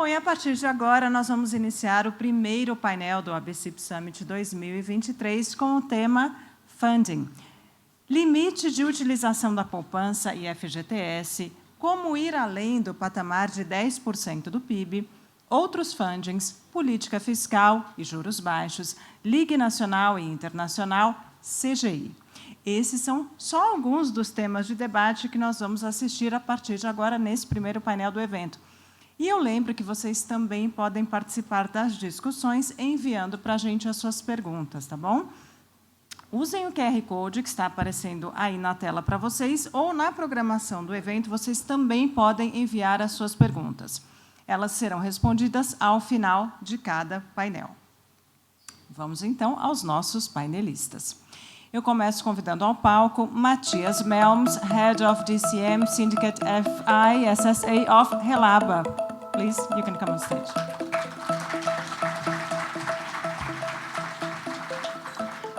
Bom, e a partir de agora, nós vamos iniciar o primeiro painel do ABCIP Summit 2023 com o tema Funding. Limite de utilização da poupança e FGTS, como ir além do patamar de 10% do PIB, outros fundings, política fiscal e juros baixos, Ligue Nacional e Internacional, CGI. Esses são só alguns dos temas de debate que nós vamos assistir a partir de agora nesse primeiro painel do evento. E eu lembro que vocês também podem participar das discussões enviando para a gente as suas perguntas, tá bom? Usem o QR Code que está aparecendo aí na tela para vocês, ou na programação do evento, vocês também podem enviar as suas perguntas. Elas serão respondidas ao final de cada painel. Vamos, então, aos nossos painelistas. Eu começo convidando ao palco Matias Melms, Head of DCM Syndicate FI SSA of Relaba. Please, you can come on stage.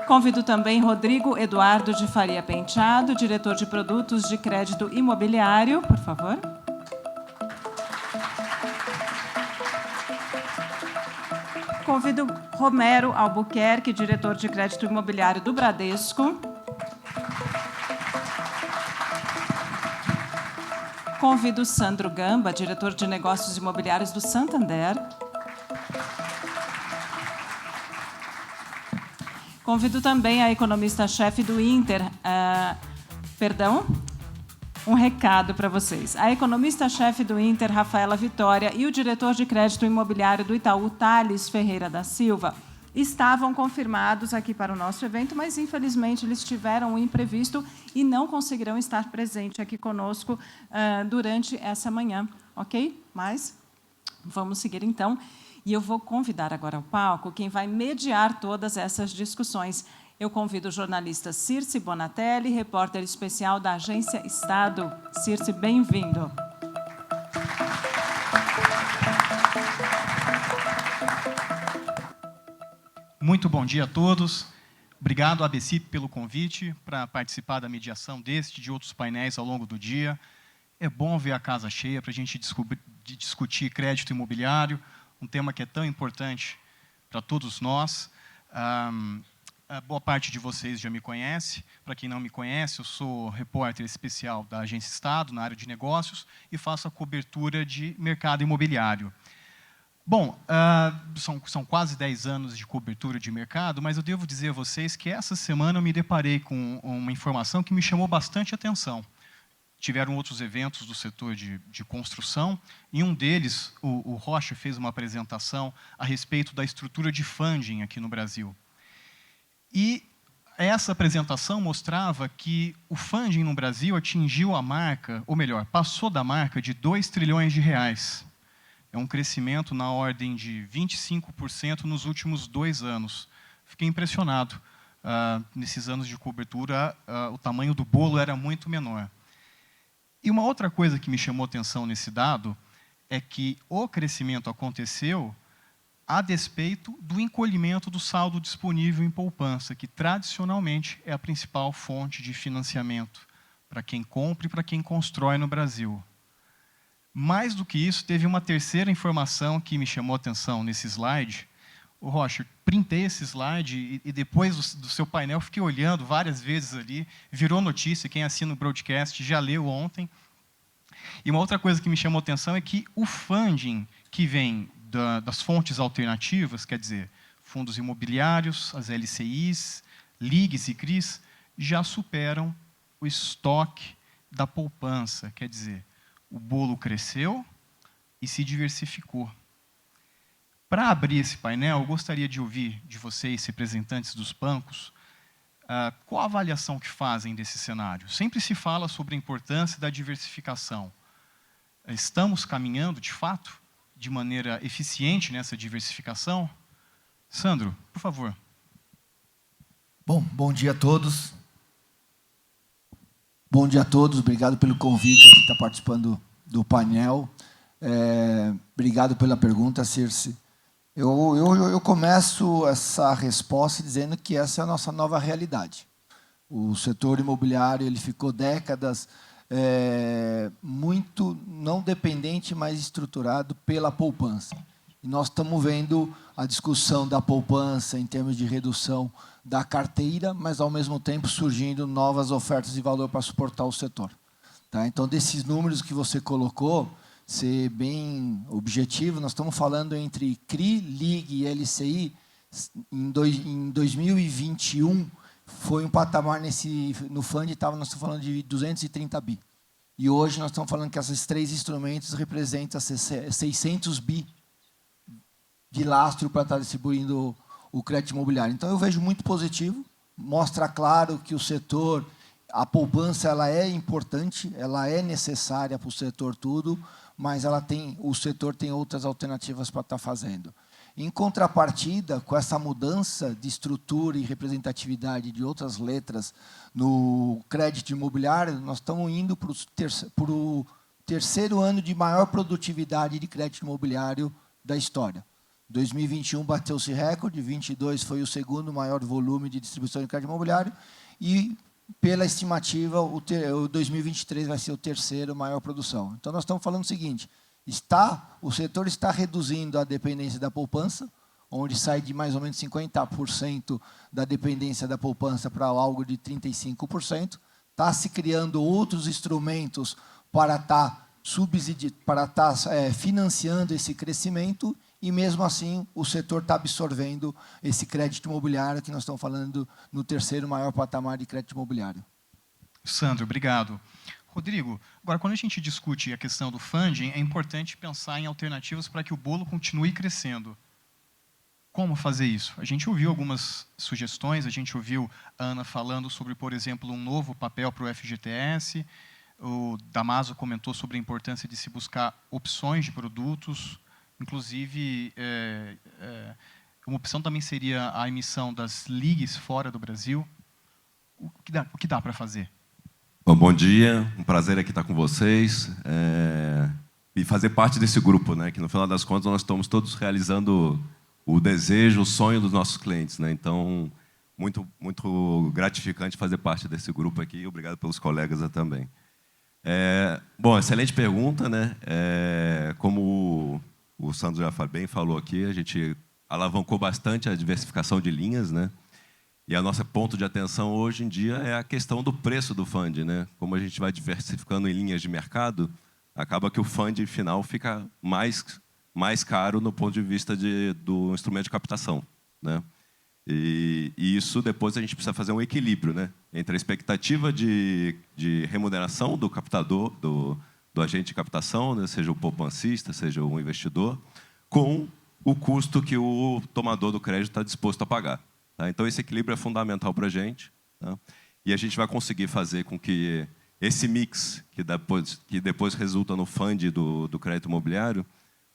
Convido também Rodrigo Eduardo de Faria Penteado, diretor de produtos de crédito imobiliário, por favor. Convido Romero Albuquerque, diretor de crédito imobiliário do Bradesco. Convido Sandro Gamba, diretor de negócios imobiliários do Santander. Convido também a economista-chefe do Inter, um recado para vocês. A economista-chefe do Inter, Rafaela Vitória, e o diretor de crédito imobiliário do Itaú, Thales Ferreira da Silva, estavam confirmados aqui para o nosso evento, mas, infelizmente, eles tiveram um imprevisto e não conseguirão estar presentes aqui conosco durante essa manhã, ok? Mas vamos seguir, então. E eu vou convidar agora ao palco quem vai mediar todas essas discussões. Eu convido o jornalista Circe Bonatelli, repórter especial da Agência Estado. Circe, bem-vindo. Muito bom dia a todos. Obrigado, ABCIP, pelo convite para participar da mediação deste e de outros painéis ao longo do dia. É bom ver a casa cheia para a gente discutir crédito imobiliário, um tema que é tão importante para todos nós. Boa parte de vocês já me conhece. Para quem não me conhece, eu sou repórter especial da Agência Estado, na área de negócios, e faço a cobertura de mercado imobiliário. Bom, são quase 10 anos de cobertura de mercado, mas eu devo dizer a vocês que essa semana eu me deparei com uma informação que me chamou bastante atenção. Tiveram outros eventos do setor de construção, e um deles, o Rocha fez uma apresentação a respeito da estrutura de funding aqui no Brasil. E essa apresentação mostrava que o funding no Brasil atingiu a marca, ou melhor, passou da marca de 2 trilhões de reais. É um crescimento na ordem de 25% nos últimos 2 anos. Fiquei impressionado. Nesses anos de cobertura, o tamanho do bolo era muito menor. E uma outra coisa que me chamou atenção nesse dado é que o crescimento aconteceu a despeito do encolhimento do saldo disponível em poupança, que tradicionalmente é a principal fonte de financiamento para quem compra e para quem constrói no Brasil. Mais do que isso, teve uma terceira informação que me chamou a atenção nesse slide. O Rocha, printei esse slide e depois do seu painel fiquei olhando várias vezes ali, virou notícia, quem assina o broadcast já leu ontem. E uma outra coisa que me chamou a atenção é que o funding que vem das fontes alternativas, quer dizer, fundos imobiliários, as LCIs, LIGs e CRIs, já superam o estoque da poupança, quer dizer, o bolo cresceu e se diversificou. Para abrir esse painel, eu gostaria de ouvir de vocês, representantes dos bancos, qual a avaliação que fazem desse cenário. Sempre se fala sobre a importância da diversificação. Estamos caminhando, de fato, de maneira eficiente nessa diversificação? Sandro, por favor. Bom dia a todos. Bom dia a todos, obrigado pelo convite que está participando do painel. Obrigado pela pergunta, Circe. Eu começo essa resposta dizendo que essa é a nossa nova realidade. O setor imobiliário ele ficou décadas muito não dependente, mas estruturado pela poupança. E nós estamos vendo a discussão da poupança em termos de redução da carteira, mas, ao mesmo tempo, surgindo novas ofertas de valor para suportar o setor. Tá? Então, desses números que você colocou, ser bem objetivo, nós estamos falando entre CRI, LIG e LCI, em 2021, foi um patamar no fund, nós estamos falando de 230 bi. E hoje nós estamos falando que esses 3 instrumentos representam 600 bi de lastro para estar distribuindo o crédito imobiliário. Então, eu vejo muito positivo, mostra claro que o setor, a poupança, ela é importante, ela é necessária para o setor tudo, mas o setor tem outras alternativas para estar fazendo. Em contrapartida, com essa mudança de estrutura e representatividade de outras letras no crédito imobiliário, nós estamos indo para o terceiro ano de maior produtividade de crédito imobiliário da história. 2021 bateu-se recorde, 2022 foi o segundo maior volume de distribuição de crédito imobiliário e, pela estimativa, o 2023 vai ser o terceiro maior produção. Então, nós estamos falando o seguinte, o setor está reduzindo a dependência da poupança, onde sai de mais ou menos 50% da dependência da poupança para algo de 35%, está se criando outros instrumentos para estar financiando esse crescimento e, mesmo assim, o setor está absorvendo esse crédito imobiliário que nós estamos falando no terceiro maior patamar de crédito imobiliário. Sandro, obrigado. Rodrigo, agora, quando a gente discute a questão do funding, é importante pensar em alternativas para que o bolo continue crescendo. Como fazer isso? A gente ouviu algumas sugestões, a gente ouviu a Ana falando sobre, por exemplo, um novo papel para o FGTS, o Damaso comentou sobre a importância de se buscar opções de produtos, inclusive, uma opção também seria a emissão das LIGs fora do Brasil. O que dá para fazer? Bom dia, um prazer aqui estar com vocês e fazer parte desse grupo, né, que no final das contas nós estamos todos realizando o desejo, o sonho dos nossos clientes, né? Então, muito gratificante fazer parte desse grupo aqui e obrigado pelos colegas também. Bom, excelente pergunta, né? Como o Sandro já bem falou aqui, a gente alavancou bastante a diversificação de linhas, né? E a nossa ponto de atenção hoje em dia é a questão do preço do fund, né? Como a gente vai diversificando em linhas de mercado, acaba que o fund final fica mais caro no ponto de vista do instrumento de captação, né? E isso depois a gente precisa fazer um equilíbrio, né, entre a expectativa de remuneração do captador, do agente de captação, né, seja o poupancista, seja o investidor, com o custo que o tomador do crédito está disposto a pagar. Tá? Então, esse equilíbrio é fundamental para a gente. Tá? E a gente vai conseguir fazer com que esse mix, que depois resulta no fund do crédito imobiliário,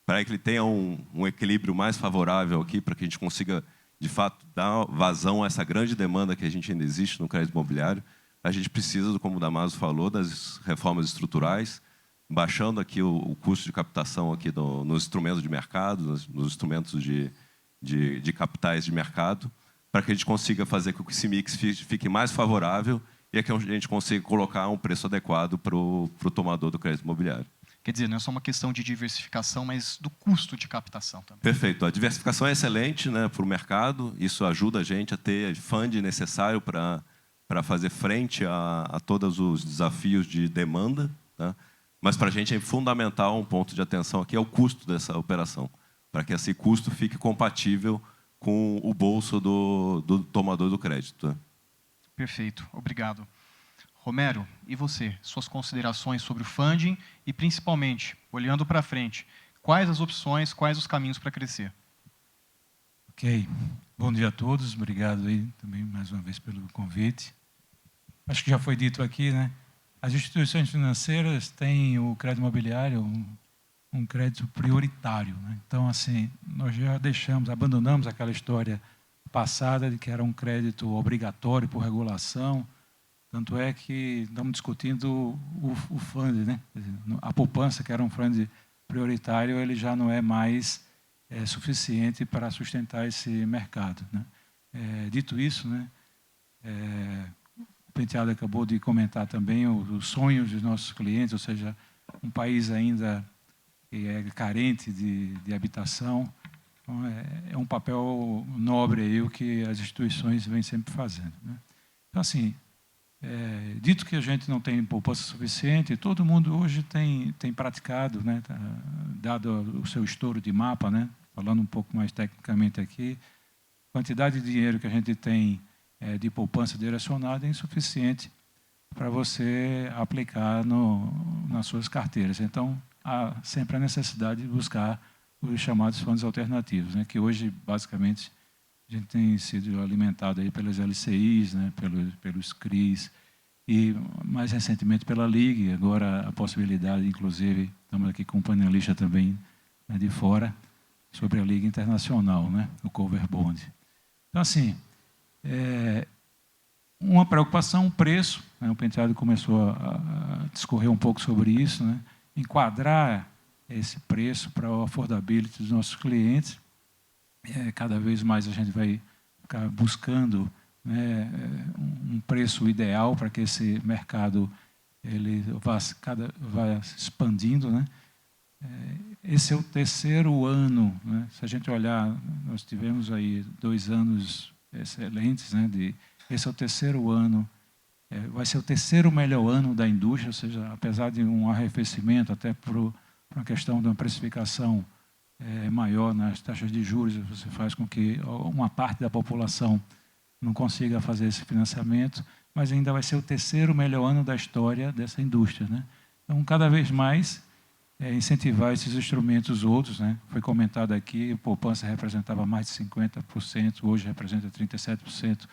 para que ele tenha um equilíbrio mais favorável aqui, para que a gente consiga, de fato, dar vazão a essa grande demanda que a gente ainda existe no crédito imobiliário. A gente precisa, como o Damaso falou, das reformas estruturais, baixando aqui o custo de captação aqui nos instrumentos de mercado, nos instrumentos de capitais de mercado, para que a gente consiga fazer com que esse mix fique mais favorável e que a gente consiga colocar um preço adequado para o tomador do crédito imobiliário. Quer dizer, não é só uma questão de diversificação, mas do custo de captação também. Perfeito. A diversificação é excelente, né, para o mercado. Isso ajuda a gente a ter fund necessário para fazer frente a todos os desafios de demanda. Tá? Mas para a gente é fundamental, um ponto de atenção aqui, é o custo dessa operação, para que esse custo fique compatível com o bolso do tomador do crédito. Perfeito. Obrigado. Romero, e você? Suas considerações sobre o funding e, principalmente, olhando para frente, quais as opções, quais os caminhos para crescer? Ok. Bom dia a todos. Obrigado aí também, mais uma vez, pelo convite. Acho que já foi dito aqui, né? As instituições financeiras têm o crédito imobiliário um crédito prioritário, né? Então, assim, nós já abandonamos aquela história passada de que era um crédito obrigatório por regulação. Tanto é que estamos discutindo o fund, né? A poupança, que era um fund prioritário, ele já não é mais suficiente para sustentar esse mercado, né? Dito isso, né? O Penteado acabou de comentar também os sonhos dos nossos clientes, ou seja, um país ainda que é carente de habitação. Então, é um papel nobre aí o que as instituições vêm sempre fazendo, né? Então, assim, dito que a gente não tem poupança suficiente, todo mundo hoje tem praticado, né, dado o seu estouro de mapa, né, falando um pouco mais tecnicamente aqui, a quantidade de dinheiro que a gente tem de poupança direcionada é insuficiente para você aplicar nas suas carteiras. Então, há sempre a necessidade de buscar os chamados fundos alternativos, né, que hoje, basicamente, a gente tem sido alimentado aí pelas LCIs, né, pelos CRIs, e mais recentemente pela LIG, agora a possibilidade, inclusive, estamos aqui com um painelista também, né, de fora, sobre a Liga Internacional, né, o Cover Bond. Então, assim, uma preocupação, o preço, né, o Penteado começou a discorrer um pouco sobre isso, né, enquadrar esse preço para o affordability dos nossos clientes. Cada vez mais a gente vai ficar buscando, né, um preço ideal para que esse mercado ele vá se expandindo, né? Esse é o terceiro ano, né? Se a gente olhar, nós tivemos aí 2 anos excelentes, né? Esse é o terceiro ano, vai ser o terceiro melhor ano da indústria, ou seja, apesar de um arrefecimento, até por uma questão de uma precificação maior nas taxas de juros, você faz com que uma parte da população não consiga fazer esse financiamento, mas ainda vai ser o terceiro melhor ano da história dessa indústria, né? Então, cada vez mais, incentivar esses instrumentos outros, né? Foi comentado aqui, a poupança representava mais de 50%, hoje representa 37%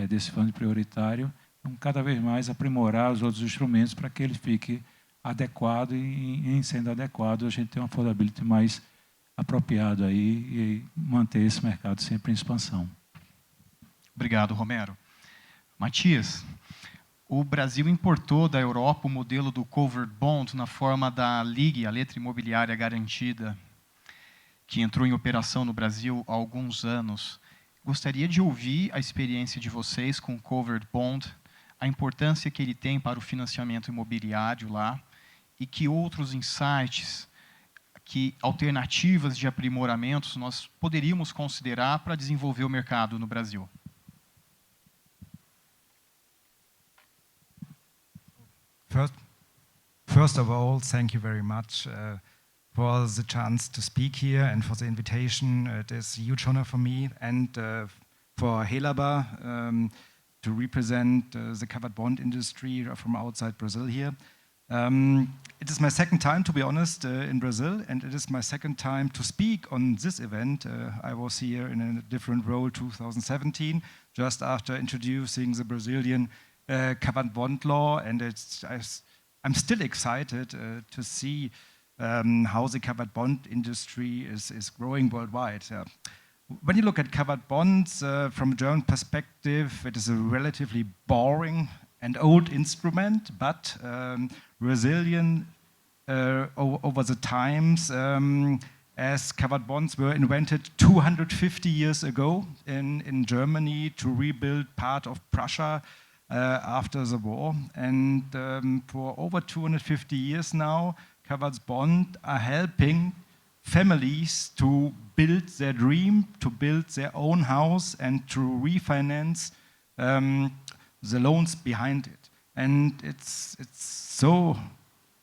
desse fundo prioritário. Então, cada vez mais aprimorar os outros instrumentos para que ele fique adequado e, em sendo adequado, a gente tem um affordability mais apropriado aí e manter esse mercado sempre em expansão. Obrigado, Romero. Matias, o Brasil importou da Europa o modelo do Covered Bond na forma da LIG, a Letra Imobiliária Garantida, que entrou em operação no Brasil há alguns anos. Gostaria de ouvir a experiência de vocês com o Covered Bond, a importância que ele tem para o financiamento imobiliário lá e que outros insights, que alternativas de aprimoramentos nós poderíamos considerar para desenvolver o mercado no Brasil. First of all, thank you very much for the chance to speak here and for the invitation. It is a huge honor for me and for Helaba to represent the covered bond industry from outside Brazil here. It is my second time, to be honest, in Brazil, and it is my second time to speak on this event. I was here in a different role 2017, just after introducing the Brazilian covered bond law, and I'm still excited to see how the covered bond industry is growing worldwide. When you look at covered bonds from a German perspective, it is a relatively boring and old instrument, but resilient over the times, as covered bonds were invented 250 years ago in Germany to rebuild part of Prussia after the war. And for over 250 years now, covered bonds are helping families to build their dream, to build their own house, and to refinance the loans behind it. And it's so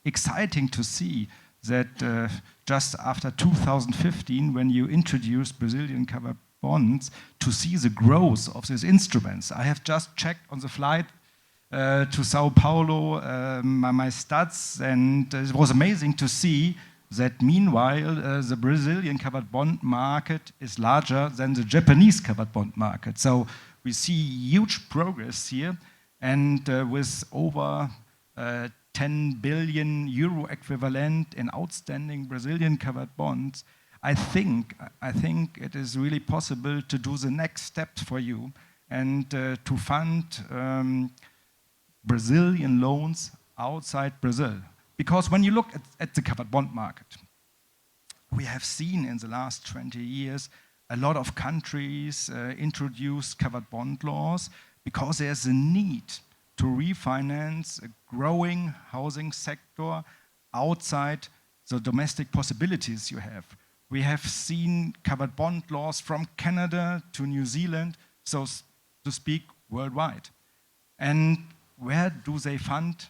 exciting to see that just after 2015, when you introduced Brazilian covered bonds, to see the growth of these instruments. I have just checked on the flight to Sao Paulo my stats, and it was amazing to see that meanwhile the Brazilian covered bond market is larger than the Japanese covered bond market. So we see huge progress here, and with over 10 billion euro equivalent in outstanding Brazilian covered bonds, I think it is really possible to do the next steps for you and to fund Brazilian loans outside Brazil. Because when you look at the covered bond market, we have seen in the last 20 years a lot of countries introduce covered bond laws because there's a need to refinance a growing housing sector outside the domestic possibilities you have. We have seen covered bond laws from Canada to New Zealand, so to speak, worldwide. And where do they fund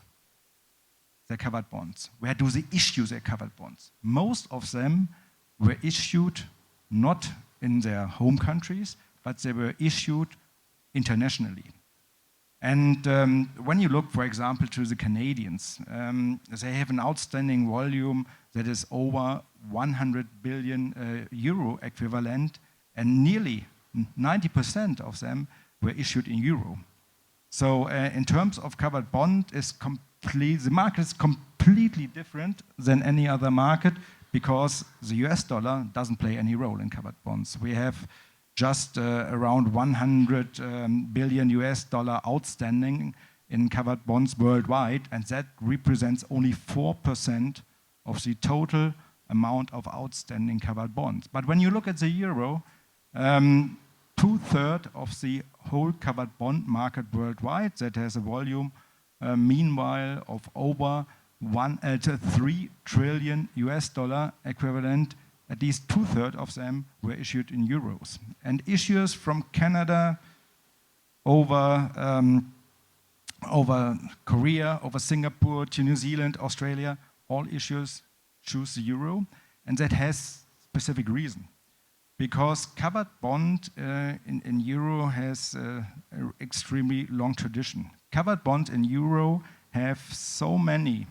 their covered bonds? Where do they issue their covered bonds? Most of them were issued not in their home countries, but they were issued internationally. And when you look, for example, to the Canadians, they have an outstanding volume that is over 100 billion euro equivalent, and nearly 90% of them were issued in euro. So in terms of covered bond, the market is completely different than any other market because the US dollar doesn't play any role in covered bonds. We have just around 100 billion US dollar outstanding in covered bonds worldwide, and that represents only 4% of the total amount of outstanding covered bonds. But when you look at the euro, 2/3 of the whole covered bond market worldwide, that has a volume, meanwhile, of over 3 trillion US dollar equivalent. At least 2/3 of them were issued in euros. And issuers from Canada over Korea, over Singapore, to New Zealand, Australia, all issuers choose the euro, and that has specific reason. Because covered bond in euro has an extremely long tradition. Covered bond in euro have so many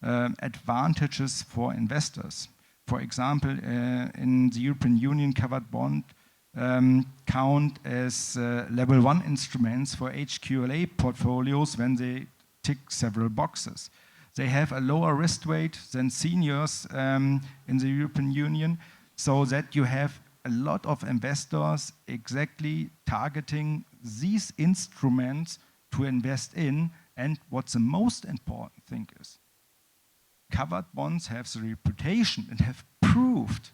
advantages for investors. For example, in the European Union, covered bond count as level 1 instruments for HQLA portfolios when they tick several boxes. They have a lower risk weight than seniors in the European Union, so that you have a lot of investors exactly targeting these instruments to invest in. And what's the most important thing is, covered bonds have the reputation and have proved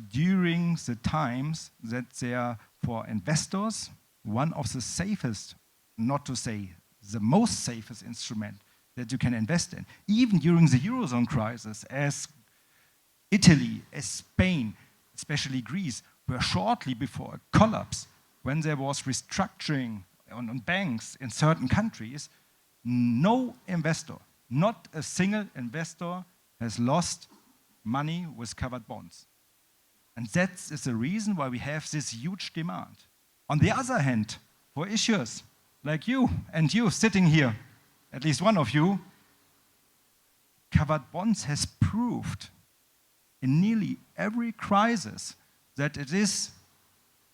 during the times that they are, for investors, one of the safest, not to say the most safest instrument that you can invest in. Even during the Eurozone crisis, as Italy, as Spain, especially Greece, were shortly before a collapse, when there was restructuring on banks in certain countries, no investor, not a single investor, has lost money with covered bonds. And that is the reason why we have this huge demand. On the other hand, for issuers like you and you sitting here, at least one of you, covered bonds has proved in nearly every crisis that it is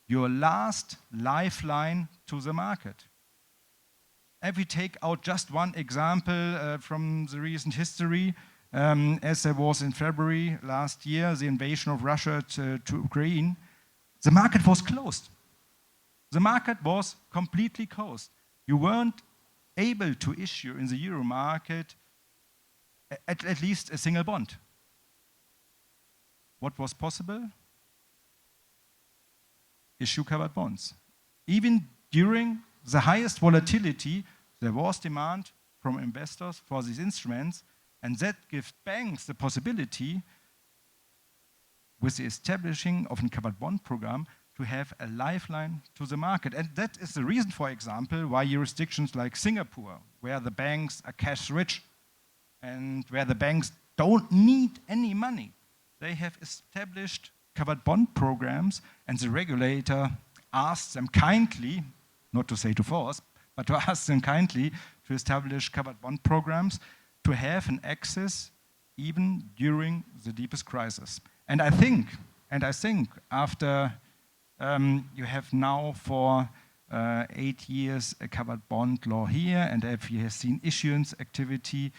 your last lifeline to the market. If we take out just one example from the recent history, as there was in February last year, the invasion of Russia to Ukraine, the market was closed. The market was completely closed. You weren't able to issue in the euro market at least a single bond. What was possible? Issue covered bonds. Even during the highest volatility, there was demand from investors for these instruments, and that gives banks the possibility, with the establishing of a covered bond program, to have a lifeline to the market. And that is the reason, for example, why jurisdictions like Singapore, where the banks are cash rich and where the banks don't need any money, they have established covered bond programs, and the regulator asks them kindly, not to say to force, but to ask them kindly to establish covered bond programs to have an access even during the deepest crisis. And I think after you have now for 8 years a covered bond law here, and if you have seen issuance activity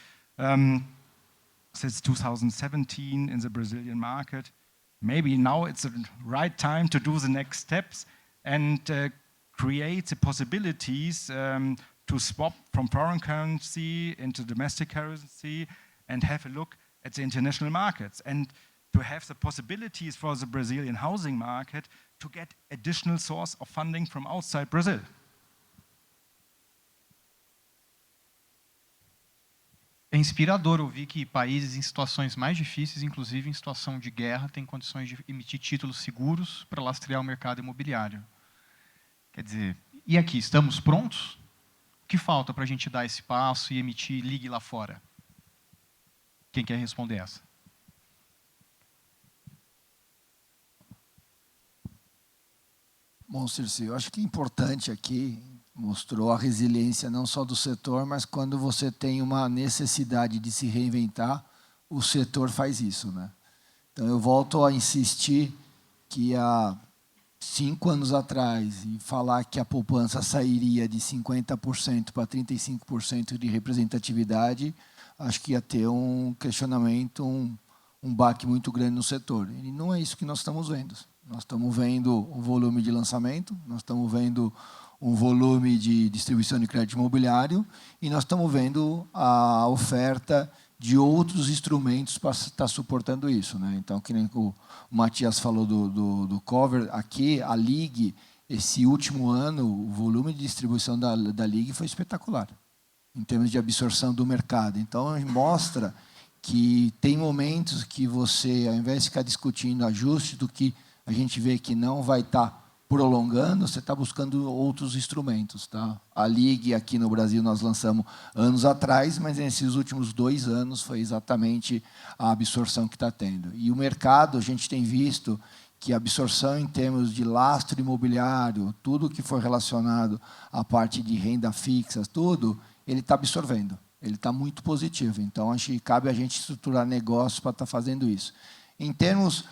since 2017 in the Brazilian market, maybe now it's the right time to do the next steps and create the possibilities to swap from foreign currency into domestic currency and have a look at the international markets, and to have the possibilities for the Brazilian housing market to get additional source of funding from outside Brazil. inspirador ouvir que países em situações mais difíceis, inclusive em situação de guerra, têm condições de emitir títulos seguros para lastrear o mercado imobiliário. Quer dizer, e aqui, estamos prontos? O que falta para a gente dar esse passo e emitir ligue lá fora? Quem quer responder essa? Bom, Circe, eu acho que é importante aqui, mostrou a resiliência não só do setor, mas quando você tem uma necessidade de se reinventar, o setor faz isso, né? Então, eu volto a insistir que há 5 anos atrás, e falar que a poupança sairia de 50% para 35% de representatividade, acho que ia ter um questionamento, um baque muito grande no setor. E não é isso que nós estamos vendo. Nós estamos vendo um volume de lançamento, nós estamos vendo um volume de distribuição de crédito imobiliário e nós estamos vendo a oferta de outros instrumentos para estar suportando isso, né? Então, que nem o Matias falou do cover, aqui a Lig, esse último ano, o volume de distribuição da Lig foi espetacular, em termos de absorção do mercado. Então, mostra que tem momentos que você, ao invés de ficar discutindo ajuste do que a gente vê que não vai estar prolongando, você está buscando outros instrumentos. Tá? A Lig, aqui no Brasil, nós lançamos anos atrás, mas nesses últimos 2 anos foi exatamente a absorção que está tendo. E o mercado, a gente tem visto que a absorção em termos de lastro imobiliário, tudo que for relacionado à parte de renda fixa, tudo, ele está absorvendo. Ele está muito positivo. Então, acho que cabe a gente estruturar negócios para estar fazendo isso. Em termos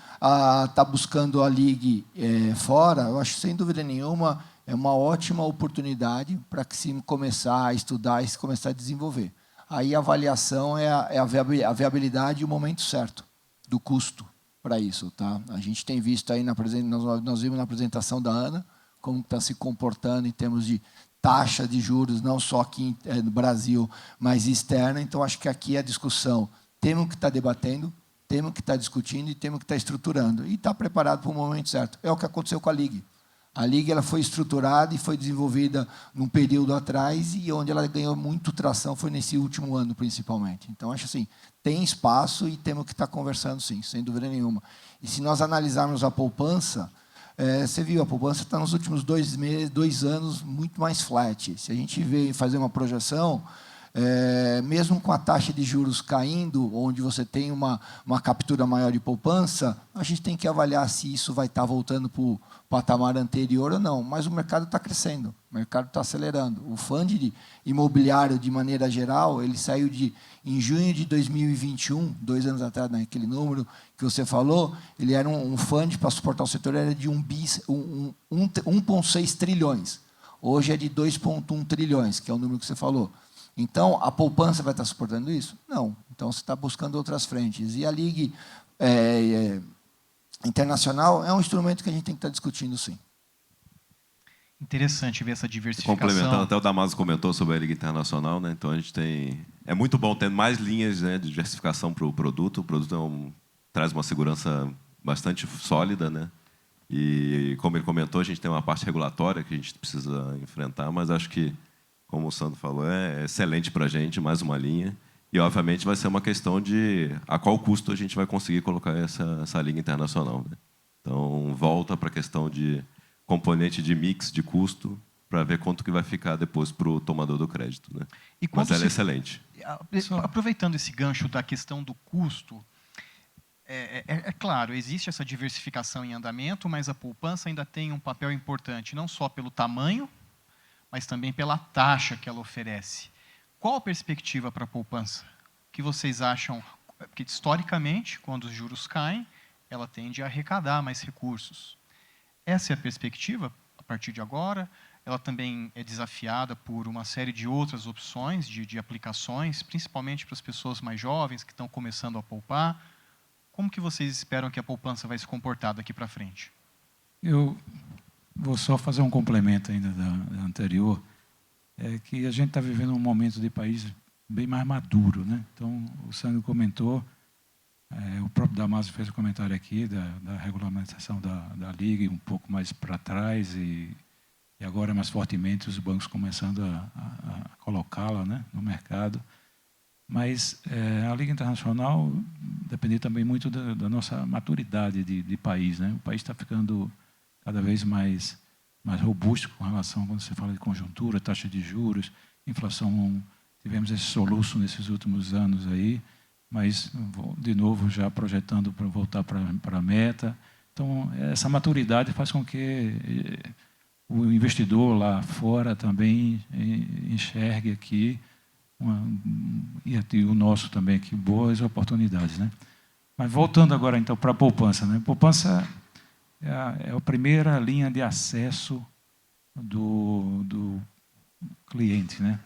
tá buscando a Lig fora, eu acho, sem dúvida nenhuma, é uma ótima oportunidade para que se começar a estudar e se começar a desenvolver. Aí a avaliação é a viabilidade e o momento certo do custo para isso. Tá? A gente tem visto aí, nós vimos na apresentação da Ana, como está se comportando em termos de taxa de juros, não só aqui no Brasil, mas externa. Então, acho que aqui a discussão, temos que estar debatendo, temos que estar discutindo e temos que estar estruturando. E estar preparado para o momento certo. É o que aconteceu com a Lig. A Lig ela foi estruturada e foi desenvolvida num período atrás e onde ela ganhou muito tração foi nesse último ano, principalmente. Então, acho assim, tem espaço e temos que estar conversando, sim, sem dúvida nenhuma. E se nós analisarmos a poupança, você viu, a poupança está nos últimos 2 anos muito mais flat. Se a gente fazer uma projeção, mesmo com a taxa de juros caindo, onde você tem uma captura maior de poupança, a gente tem que avaliar se isso vai estar voltando para o patamar anterior ou não. Mas o mercado está crescendo, o mercado está acelerando. O fundo imobiliário, de maneira geral, ele saiu em junho de 2021, 2 anos atrás, naquele número que você falou, ele era um fundo para suportar o setor, era de 1,6 trilhões. Hoje é de 2,1 trilhões, que é o número que você falou. Então, a poupança vai estar suportando isso? Não. Então, você está buscando outras frentes. E a Lig internacional é um instrumento que a gente tem que estar discutindo, sim. Interessante ver essa diversificação. Complementando, até o Damaso comentou sobre a Liga Internacional, né? Então, a gente tem... É muito bom ter mais linhas, né, de diversificação para o produto. O produto traz uma segurança bastante sólida, né? E, como ele comentou, a gente tem uma parte regulatória que a gente precisa enfrentar, mas acho que, como o Sandro falou, é excelente para a gente, mais uma linha. E, obviamente, vai ser uma questão de a qual custo a gente vai conseguir colocar essa linha internacional. Né? Então, volta para a questão de componente de mix de custo para ver quanto que vai ficar depois para o tomador do crédito. Né? Mas ela é excelente. Aproveitando esse gancho da questão do custo, é claro, existe essa diversificação em andamento, mas a poupança ainda tem um papel importante, não só pelo tamanho, mas também pela taxa que ela oferece. Qual a perspectiva para a poupança? O que vocês acham? Porque, historicamente, quando os juros caem, ela tende a arrecadar mais recursos. Essa é a perspectiva a partir de agora? Ela também é desafiada por uma série de outras opções de aplicações, principalmente para as pessoas mais jovens que estão começando a poupar. Como que vocês esperam que a poupança vai se comportar daqui para frente? Eu vou só fazer um complemento ainda da anterior, que a gente está vivendo um momento de país bem mais maduro, né? Então, o Sandro comentou, o próprio Damaso fez um comentário aqui da regulamentação da Lig um pouco mais para trás e agora mais fortemente os bancos começando a colocá-la, né, no mercado. Mas a Liga Internacional depende também muito da nossa maturidade de país, né? O país está ficando cada vez mais robusto com relação, quando você fala de conjuntura, taxa de juros, inflação. Tivemos esse soluço nesses últimos anos aí, mas, de novo, já projetando para voltar para a meta. Então, essa maturidade faz com que o investidor lá fora também enxergue aqui, e o nosso também aqui, boas oportunidades, né? Mas voltando agora, então, para a poupança, né? A poupança é a primeira linha de acesso do cliente, né?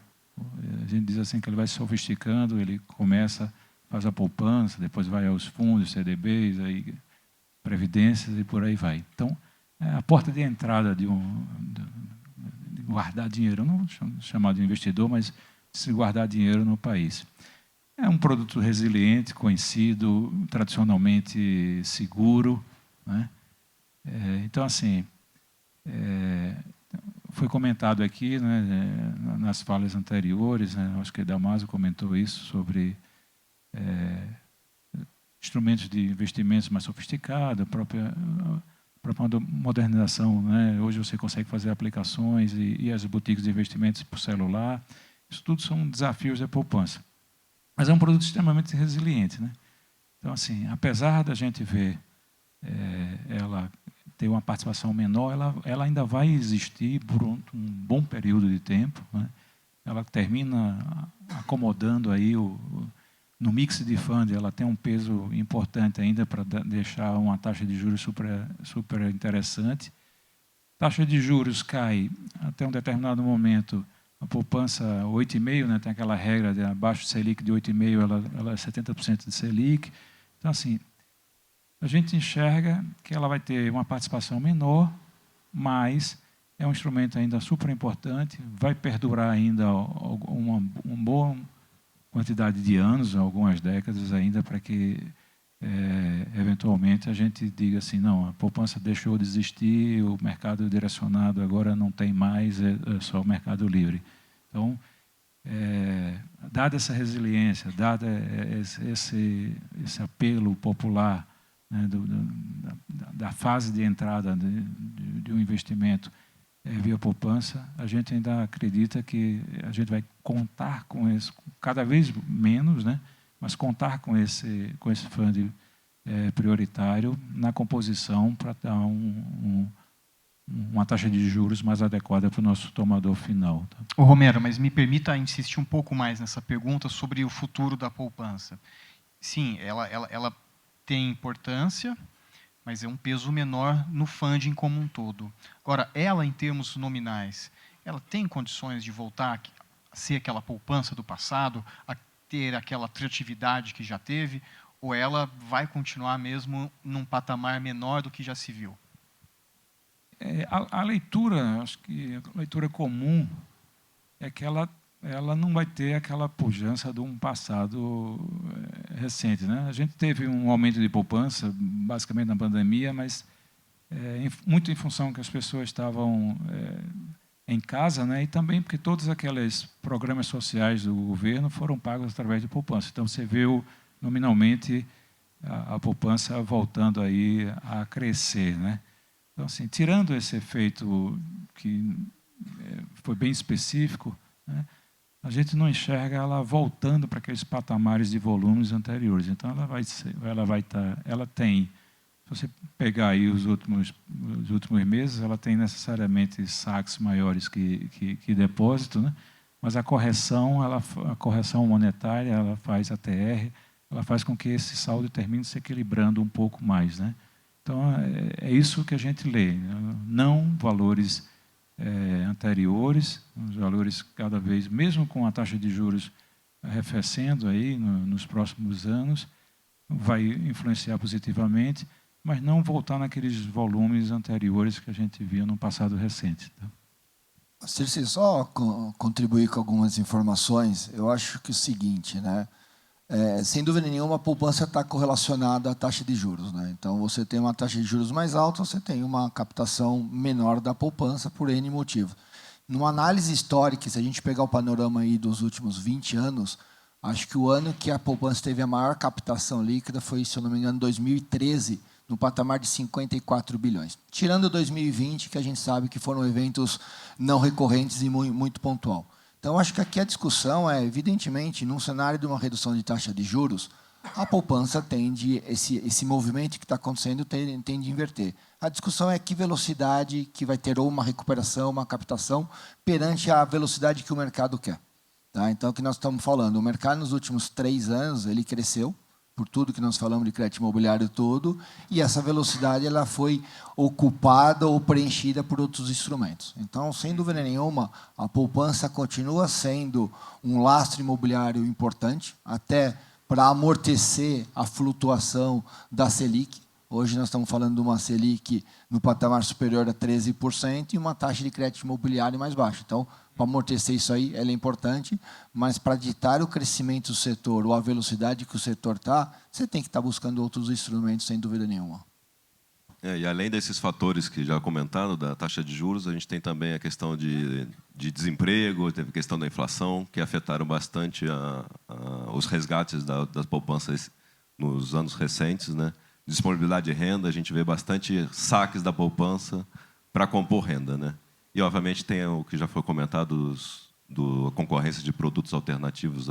A gente diz assim que ele vai se sofisticando, ele começa, faz a poupança, depois vai aos fundos, CDBs, aí, previdências e por aí vai. Então, é a porta de entrada de guardar dinheiro, não chamar de investidor, mas de se guardar dinheiro no país. É um produto resiliente, conhecido, tradicionalmente seguro, né? Então, assim, foi comentado aqui, né, nas falas anteriores, né, acho que Damaso comentou isso, sobre instrumentos de investimentos mais sofisticados, a própria modernização, né? Hoje você consegue fazer aplicações e as boutiques de investimentos por celular. Isso tudo são desafios da poupança. Mas é um produto extremamente resiliente, né? Então, assim, apesar da gente ver ela ter uma participação menor, ela ainda vai existir por um bom período de tempo, né? Ela termina acomodando aí no mix de fund, ela tem um peso importante ainda para deixar uma taxa de juros super interessante. Taxa de juros cai até um determinado momento, a poupança 8,5%, né, tem aquela regra de abaixo de Selic de 8,5%, ela é 70% de Selic. Então, assim, a gente enxerga que ela vai ter uma participação menor, mas é um instrumento ainda super importante, vai perdurar ainda uma boa quantidade de anos, algumas décadas ainda, para que, eventualmente, a gente diga assim, não, a poupança deixou de existir, o mercado direcionado agora não tem mais, é só o mercado livre. Então, dada essa resiliência, dado esse apelo popular, né, da fase de entrada de um investimento via poupança, a gente ainda acredita que a gente vai contar com esse, cada vez menos, né, mas contar com esse fundo prioritário na composição para dar uma taxa de juros mais adequada para o nosso tomador final. Tá? Ô Romero, mas me permita insistir um pouco mais nessa pergunta sobre o futuro da poupança. Sim, ela tem importância, mas é um peso menor no funding como um todo. Agora, ela, em termos nominais, ela tem condições de voltar a ser aquela poupança do passado, a ter aquela atratividade que já teve, ou ela vai continuar mesmo num patamar menor do que já se viu? A leitura, acho que a leitura comum é que ela não vai ter aquela pujança de um passado recente, né? A gente teve um aumento de poupança, basicamente na pandemia, mas muito em função que as pessoas estavam em casa, né? E também porque todos aqueles programas sociais do governo foram pagos através de poupança. Então, você viu nominalmente a poupança voltando aí a crescer, né? Então, assim, tirando esse efeito que foi bem específico, né, a gente não enxerga ela voltando para aqueles patamares de volumes anteriores. Então, ela tem, se você pegar aí os últimos meses, ela tem necessariamente saques maiores que depósito, né? Mas a correção monetária, ela faz a TR, ela faz com que esse saldo termine se equilibrando um pouco mais, né? Então, é isso que a gente lê. Não valores anteriores, os valores cada vez, mesmo com a taxa de juros arrefecendo aí nos próximos anos, vai influenciar positivamente, mas não voltar naqueles volumes anteriores que a gente via no passado recente. Tá? Circe, só contribuir com algumas informações, eu acho que é o seguinte, né? Sem dúvida nenhuma, a poupança está correlacionada à taxa de juros, né? Então, você tem uma taxa de juros mais alta, você tem uma captação menor da poupança por N motivos. Numa análise histórica, se a gente pegar o panorama aí dos últimos 20 anos, Acho que o ano que a poupança teve a maior captação líquida foi, se eu não me engano, 2013, no patamar de 54 bilhões. Tirando 2020, que a gente sabe que foram eventos não recorrentes e muito pontual. Então, acho que aqui a discussão é, evidentemente, num cenário de uma redução de taxa de juros, a poupança tende, esse movimento que está acontecendo tende a inverter. A discussão é que velocidade que vai ter ou uma recuperação, uma captação, perante a velocidade que o mercado quer. Tá? Então, o que nós estamos falando? O mercado, nos últimos 3 anos, ele cresceu, por tudo que nós falamos de crédito imobiliário todo, e essa velocidade ela foi ocupada ou preenchida por outros instrumentos. Então, sem dúvida nenhuma, a poupança continua sendo um lastro imobiliário importante, até para amortecer a flutuação da Selic. Hoje nós estamos falando de uma Selic no patamar superior a 13% e uma taxa de crédito imobiliário mais baixa. Então, para amortecer isso aí, ela é importante, mas para ditar o crescimento do setor ou a velocidade que o setor está, você tem que estar buscando outros instrumentos, sem dúvida nenhuma. E além desses fatores que já comentaram, da taxa de juros, a gente tem também a questão de desemprego, teve a questão da inflação, que afetaram bastante os resgates das poupanças nos anos recentes, né? Disponibilidade de renda, a gente vê bastante saques da poupança para compor renda, né? E, obviamente, tem o que já foi comentado, a concorrência de produtos alternativos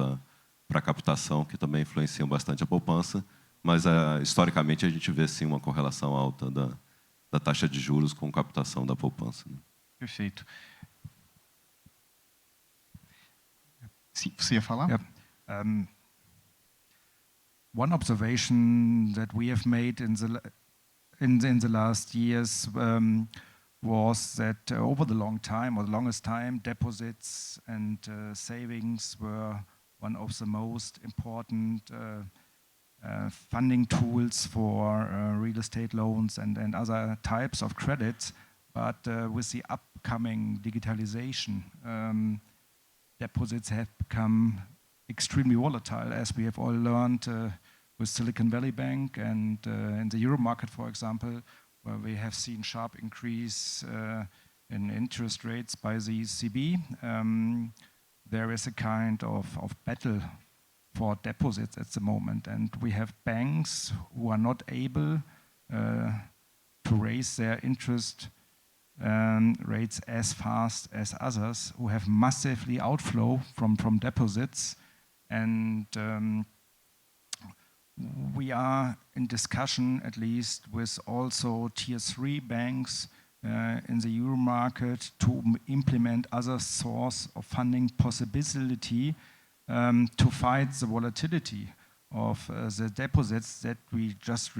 para captação, que também influenciam bastante a poupança, mas, historicamente, a gente vê, sim, uma correlação alta da taxa de juros com captação da poupança, né? Perfeito. Sim, você ia falar? Yep. One observation that we have made in the last years was that over the long time, or the longest time, deposits and savings were one of the most important funding tools for real estate loans and other types of credits. But with the upcoming digitalization, deposits have become extremely volatile, as we have all learned with Silicon Valley Bank and in the euro market, for example, where we have seen sharp increase in interest rates by the ECB. There is a kind of battle for deposits at the moment, and we have banks who are not able to raise their interest rates as fast as others, who have massively outflow from deposits. And we are in discussion, at least, with also tier 3 banks in the euro market to implement other source of funding possibility to fight the volatility of the deposits that we just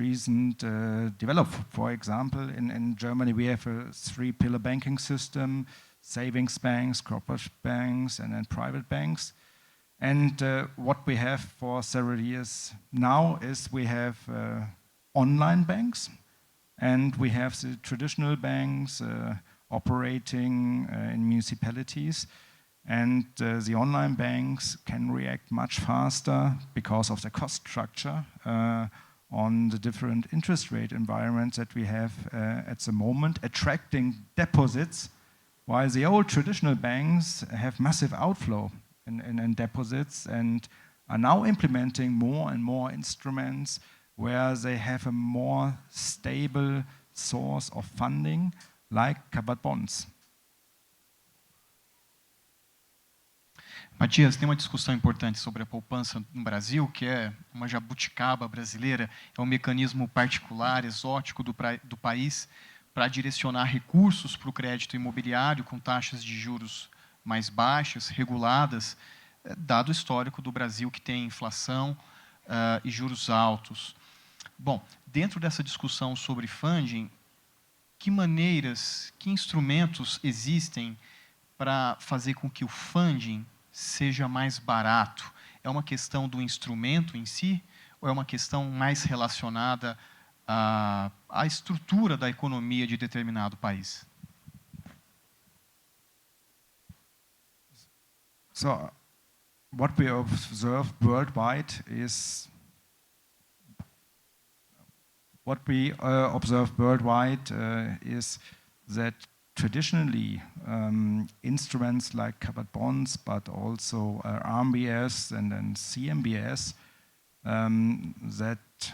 developed. For example, in Germany, we have a 3-pillar banking system: savings banks, corporate banks, and then private banks. And what we have for several years now is we have online banks, and we have the traditional banks operating in municipalities. And the online banks can react much faster because of the cost structure on the different interest rate environments that we have at the moment, attracting deposits, while the old traditional banks have massive outflow in deposits and are now implementing more and more instruments where they have a more stable source of funding, like covered bonds. Matias, tem uma discussão importante sobre a poupança no Brasil, que é uma jabuticaba brasileira, é um mecanismo particular, exótico do país, para direcionar recursos para o crédito imobiliário com taxas de juros mais baixas, reguladas, dado o histórico do Brasil, que tem inflação e juros altos. Bom, dentro dessa discussão sobre funding, que maneiras, que instrumentos existem para fazer com que o funding seja mais barato? É uma questão do instrumento em si, ou é uma questão mais relacionada à estrutura da economia de determinado país? So, what we observe worldwide is that traditionally instruments like covered bonds, but also RMBS and then CMBS that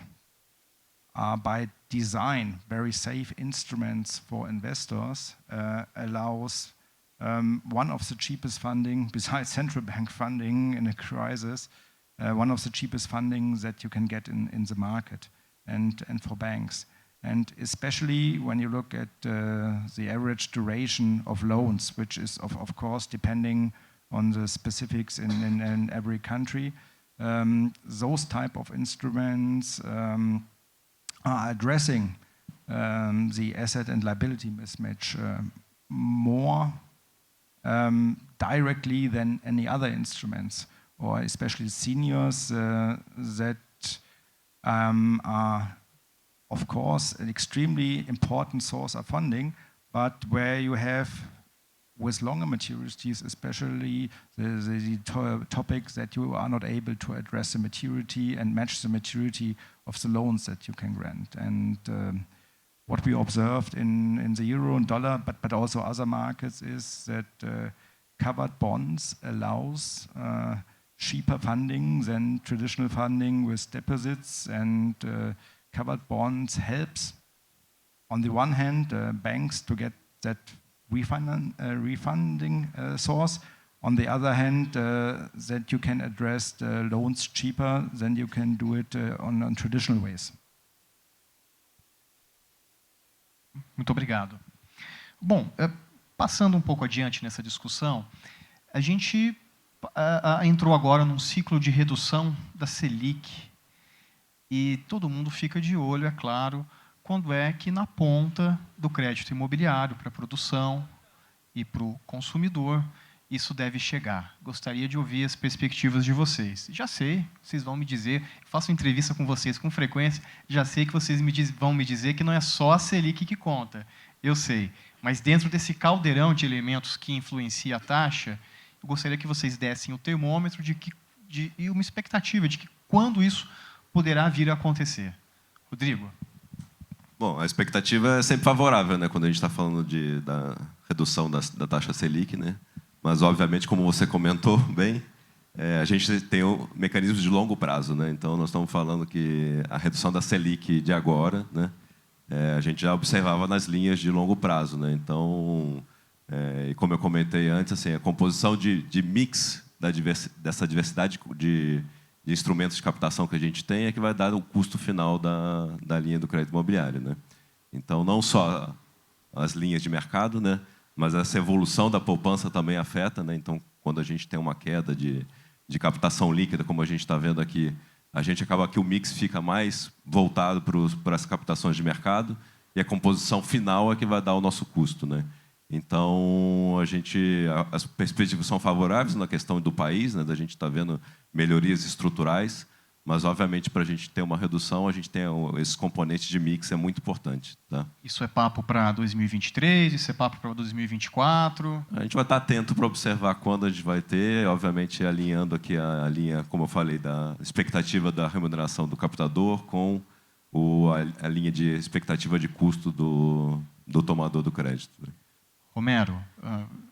are by design very safe instruments for investors, allows one of the cheapest funding, besides central bank funding in a crisis, one of the cheapest funding that you can get in the market and for banks. And especially when you look at the average duration of loans, which is of course depending on the specifics in every country, those type of instruments are addressing the asset and liability mismatch more directly than any other instruments, or especially seniors that are, of course, an extremely important source of funding, but where you have, with longer maturities, especially the topics that you are not able to address the maturity and match the maturity of the loans that you can grant. And what we observed in the euro and dollar, but also other markets, is that covered bonds allows cheaper funding than traditional funding with deposits, and covered bonds helps, on the one hand, banks to get that refunding source. On the other hand, that you can address the loans cheaper than you can do it on traditional ways. Muito obrigado. Bom, passando um pouco adiante nessa discussão, a gente entrou agora num ciclo de redução da Selic e todo mundo fica de olho, é claro, quando é que na ponta do crédito imobiliário para a produção e para o consumidor isso deve chegar. Gostaria de ouvir as perspectivas de vocês. Já sei, vocês vão me dizer, faço entrevista com vocês com frequência, já sei que vocês vão me dizer que não é só a Selic que conta. Eu sei, mas dentro desse caldeirão de elementos que influencia a taxa, eu gostaria que vocês dessem o termômetro e uma expectativa de que quando isso poderá vir a acontecer. Rodrigo. Bom, a expectativa é sempre favorável, né, quando a gente está falando da redução da taxa Selic, né? Mas, obviamente, como você comentou bem, a gente tem mecanismos de longo prazo, né? Então, nós estamos falando que a redução da Selic de agora, né, a gente já observava nas linhas de longo prazo, né? Então, e como eu comentei antes, assim, a composição de mix dessa diversidade de instrumentos de captação que a gente tem é que vai dar o custo final da linha do crédito imobiliário, né? Então, não só as linhas de mercado, né, mas essa evolução da poupança também afeta, né? Então, quando a gente tem uma queda de captação líquida, como a gente está vendo aqui, a gente acaba que o mix fica mais voltado para as captações de mercado e a composição final é que vai dar o nosso custo, né? Então, as perspectivas são favoráveis na questão do país, né? Da gente está vendo melhorias estruturais, mas, obviamente, para a gente ter uma redução, a gente tem esses componentes de mix, é muito importante. Tá? Isso é papo para 2023? Isso é papo para 2024? A gente vai estar atento para observar quando a gente vai ter, obviamente, alinhando aqui a linha, como eu falei, da expectativa da remuneração do captador com a linha de expectativa de custo do tomador do crédito. Romero,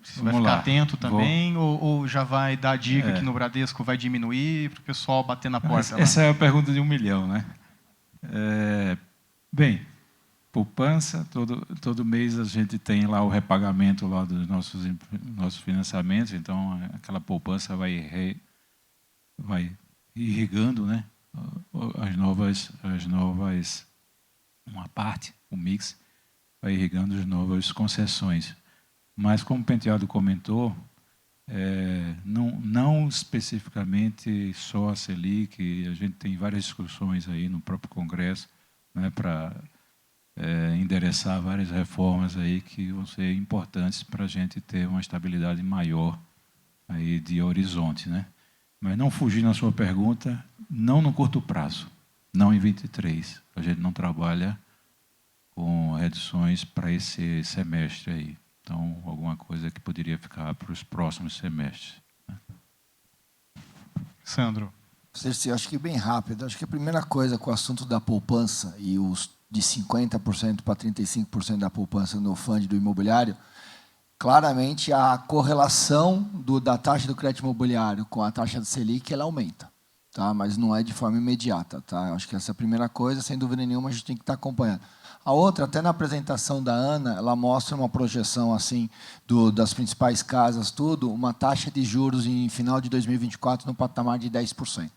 você vai ficar atento também ou já vai dar dica que no Bradesco vai diminuir para o pessoal bater na porta? Essa é a pergunta de 1 milhão, né? Bem, poupança, todo mês a gente tem lá o repagamento lá dos nossos financiamentos, então aquela poupança vai irrigando, né? As novas, uma parte, o mix, vai irrigando as novas concessões. Mas, como o Penteado comentou, não especificamente só a Selic, a gente tem várias discussões aí no próprio Congresso, né, para endereçar várias reformas aí que vão ser importantes para a gente ter uma estabilidade maior aí de horizonte, né? Mas não fugir na sua pergunta, não no curto prazo, não em 23. A gente não trabalha com reduções para esse semestre aí. Então, alguma coisa que poderia ficar para os próximos semestres. Né? Sandro. Eu acho que bem rápido. Acho que a primeira coisa com o assunto da poupança e os de 50% para 35% da poupança no fundo do imobiliário claramente a correlação da taxa do crédito imobiliário com a taxa da Selic ela aumenta, tá? Mas não é de forma imediata, tá? Eu acho que essa é a primeira coisa, sem dúvida nenhuma, a gente tem que estar acompanhando. A outra, até na apresentação da Ana, ela mostra uma projeção assim das principais casas, tudo, uma taxa de juros em final de 2024 no patamar de 10%.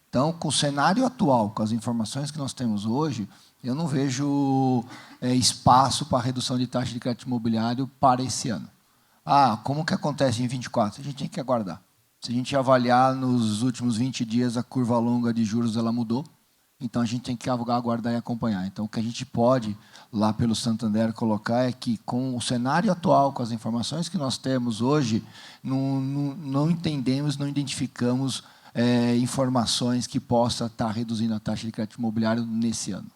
Então, com o cenário atual, com as informações que nós temos hoje, eu não vejo espaço para redução de taxa de crédito imobiliário para esse ano. Como que acontece em 24? A gente tem que aguardar. Se a gente avaliar nos últimos 20 dias, a curva longa de juros ela mudou. Então, a gente tem que aguardar e acompanhar. Então, o que a gente pode, lá pelo Santander, colocar é que, com o cenário atual, com as informações que nós temos hoje, não entendemos, não identificamos informações que possam estar reduzindo a taxa de crédito imobiliário nesse ano.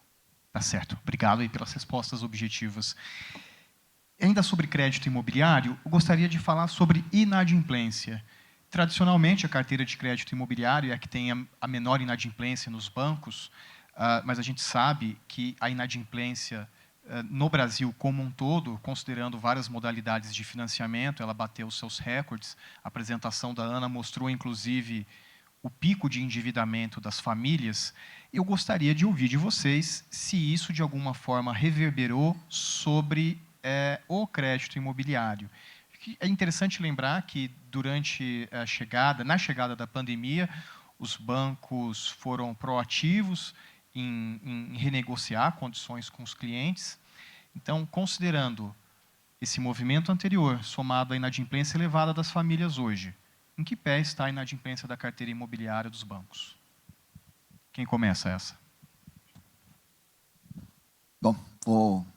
Tá certo. Obrigado aí pelas respostas objetivas. Ainda sobre crédito imobiliário, eu gostaria de falar sobre inadimplência. Tradicionalmente, a carteira de crédito imobiliário é a que tem a menor inadimplência nos bancos, mas a gente sabe que a inadimplência no Brasil como um todo, considerando várias modalidades de financiamento, ela bateu os seus recordes. A apresentação da Ana mostrou, inclusive, o pico de endividamento das famílias. Eu gostaria de ouvir de vocês se isso, de alguma forma, reverberou sobre o crédito imobiliário. É interessante lembrar que, na chegada da pandemia, os bancos foram proativos em renegociar condições com os clientes. Então, considerando esse movimento anterior, somado à inadimplência elevada das famílias hoje, em que pé está a inadimplência da carteira imobiliária dos bancos? Quem começa essa? Bom,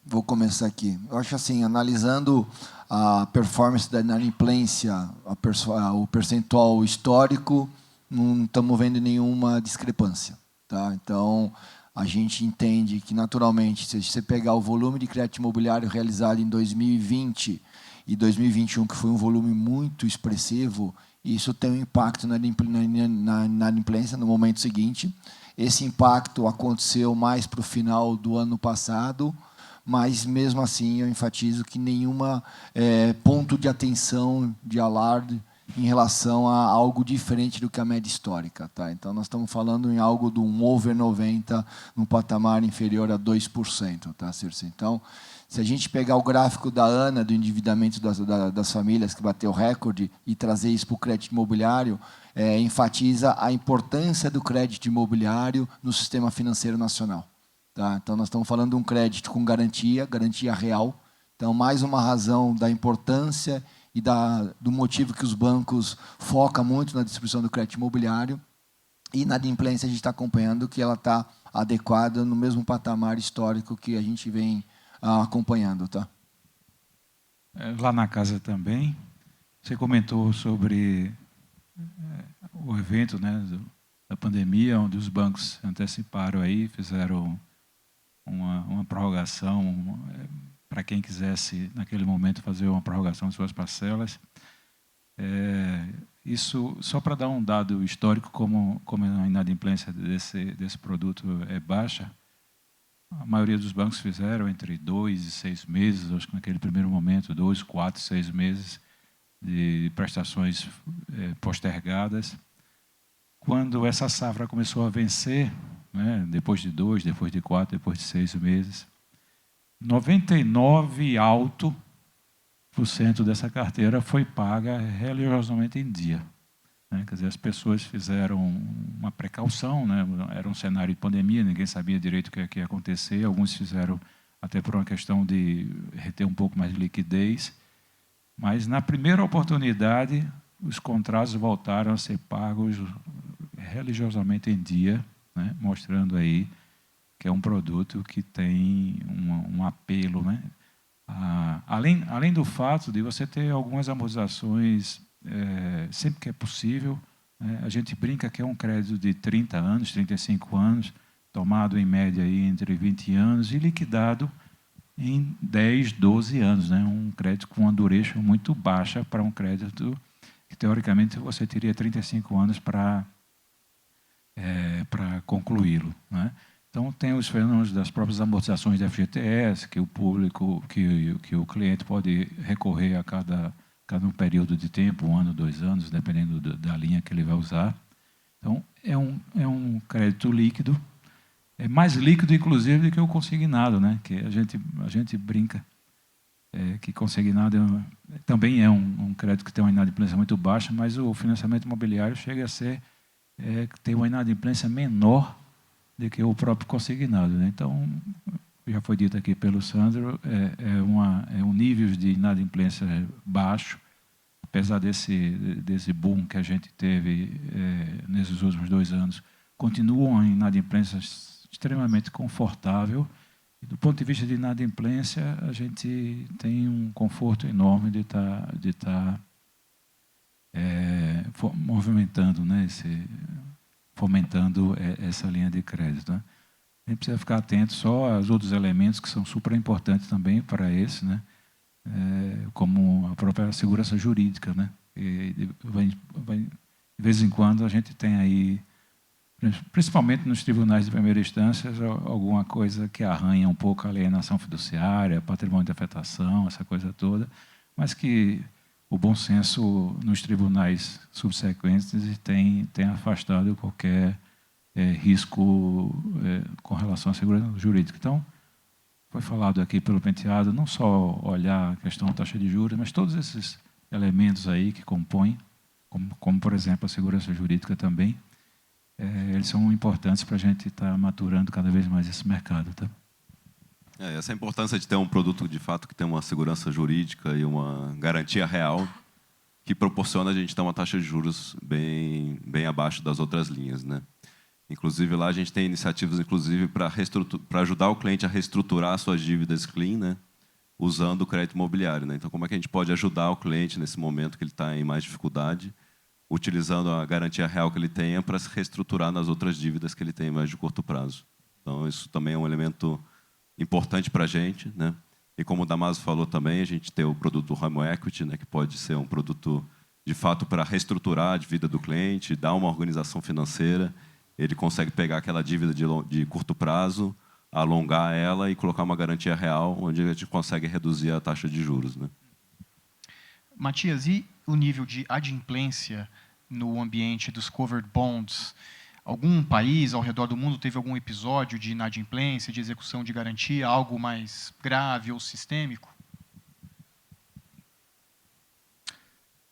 vou começar aqui. Eu acho assim, analisando a performance da inadimplência, o percentual histórico, não estamos vendo nenhuma discrepância, tá? Então, a gente entende que, naturalmente, se você pegar o volume de crédito imobiliário realizado em 2020 e 2021, que foi um volume muito expressivo, isso tem um impacto na inadimplência no momento seguinte. Esse impacto aconteceu mais para o final do ano passado, mas, mesmo assim, eu enfatizo que nenhuma ponto de atenção, de alarde, em relação a algo diferente do que a média histórica. Tá? Então, nós estamos falando em algo de um over 90, num patamar inferior a 2%. Tá, Circe? Então, se a gente pegar o gráfico da Ana, do endividamento das famílias, que bateu recorde, e trazer isso para o crédito imobiliário, enfatiza a importância do crédito imobiliário no sistema financeiro nacional. Tá? Então, nós estamos falando de um crédito com garantia real. Então, mais uma razão da importância e do motivo que os bancos focam muito na distribuição do crédito imobiliário. E na inadimplência, a gente está acompanhando que ela está adequada no mesmo patamar histórico que a gente vem acompanhando. Tá? Lá na casa também, você comentou sobre o evento, né, da pandemia, onde os bancos anteciparam aí, fizeram uma prorrogação para quem quisesse, naquele momento, fazer uma prorrogação de suas parcelas. Isso, só para dar um dado histórico, como a inadimplência desse produto é baixa, a maioria dos bancos fizeram entre 2 e 6 meses, acho que naquele primeiro momento, 2, 4, 6 meses de prestações postergadas. Quando essa safra começou a vencer, né, depois de 2, depois de 4, depois de 6 meses, 99% dessa carteira foi paga religiosamente em dia. Né? Quer dizer, as pessoas fizeram uma precaução, né? Era um cenário de pandemia, ninguém sabia direito o que ia acontecer, alguns fizeram até por uma questão de reter um pouco mais de liquidez, mas na primeira oportunidade os contratos voltaram a ser pagos religiosamente em dia, né? Mostrando aí que é um produto que tem um apelo, né? Além do fato de você ter algumas amortizações sempre que é possível, né? A gente brinca que é um crédito de 30 anos, 35 anos, tomado em média aí entre 20 anos e liquidado em 10, 12 anos. Né? Um crédito com uma duration muito baixa para um crédito que, teoricamente, você teria 35 anos para concluí-lo. Né? Então, tem os fenômenos das próprias amortizações de FGTS, que o público, que o cliente pode recorrer a cada um período de tempo, 1 ano, 2 anos, dependendo da linha que ele vai usar. Então, é um crédito líquido, é mais líquido, inclusive, do que o consignado, né? Que a gente brinca que consignado também é um crédito que tem uma inadimplência muito baixa, mas o financiamento imobiliário chega a ter uma inadimplência menor do que o próprio consignado, né? Então, já foi dito aqui pelo Sandro, é um nível de inadimplência baixo, apesar desse boom que a gente teve nesses últimos 2 anos, continua uma inadimplência extremamente confortável. E, do ponto de vista de inadimplência, a gente tem um conforto enorme de estar movimentando, né, fomentando essa linha de crédito, né? A gente precisa ficar atento só aos outros elementos que são super importantes também para esse, né? Como a própria segurança jurídica, né? E de vez em quando a gente tem aí, principalmente nos tribunais de primeira instância, alguma coisa que arranha um pouco a alienação fiduciária, patrimônio de afetação, essa coisa toda, mas que o bom senso nos tribunais subsequentes tem afastado qualquer risco com relação à segurança jurídica. Então, foi falado aqui pelo Penteado, não só olhar a questão da taxa de juros, mas todos esses elementos aí que compõem, como por exemplo, a segurança jurídica também, eles são importantes para a gente estar maturando cada vez mais esse mercado. Tá? Essa é a importância de ter um produto, de fato, que tem uma segurança jurídica e uma garantia real, que proporciona a gente ter uma taxa de juros bem abaixo das outras linhas, né? Inclusive, lá a gente tem iniciativas para ajudar o cliente a reestruturar suas dívidas clean, né? Usando o crédito imobiliário, né? Então, como é que a gente pode ajudar o cliente nesse momento que ele está em mais dificuldade, utilizando a garantia real que ele tenha para se reestruturar nas outras dívidas que ele tem mais de curto prazo. Então, isso também é um elemento importante para a gente, né? E como o Damaso falou também, a gente tem o produto Home Equity, né? Que pode ser um produto, de fato, para reestruturar a dívida do cliente, dar uma organização financeira. Ele consegue pegar aquela dívida de curto prazo, alongar ela e colocar uma garantia real, onde a gente consegue reduzir a taxa de juros, né? Matias, e o nível de adimplência no ambiente dos covered bonds? Algum país ao redor do mundo teve algum episódio de inadimplência, de execução de garantia, algo mais grave ou sistêmico?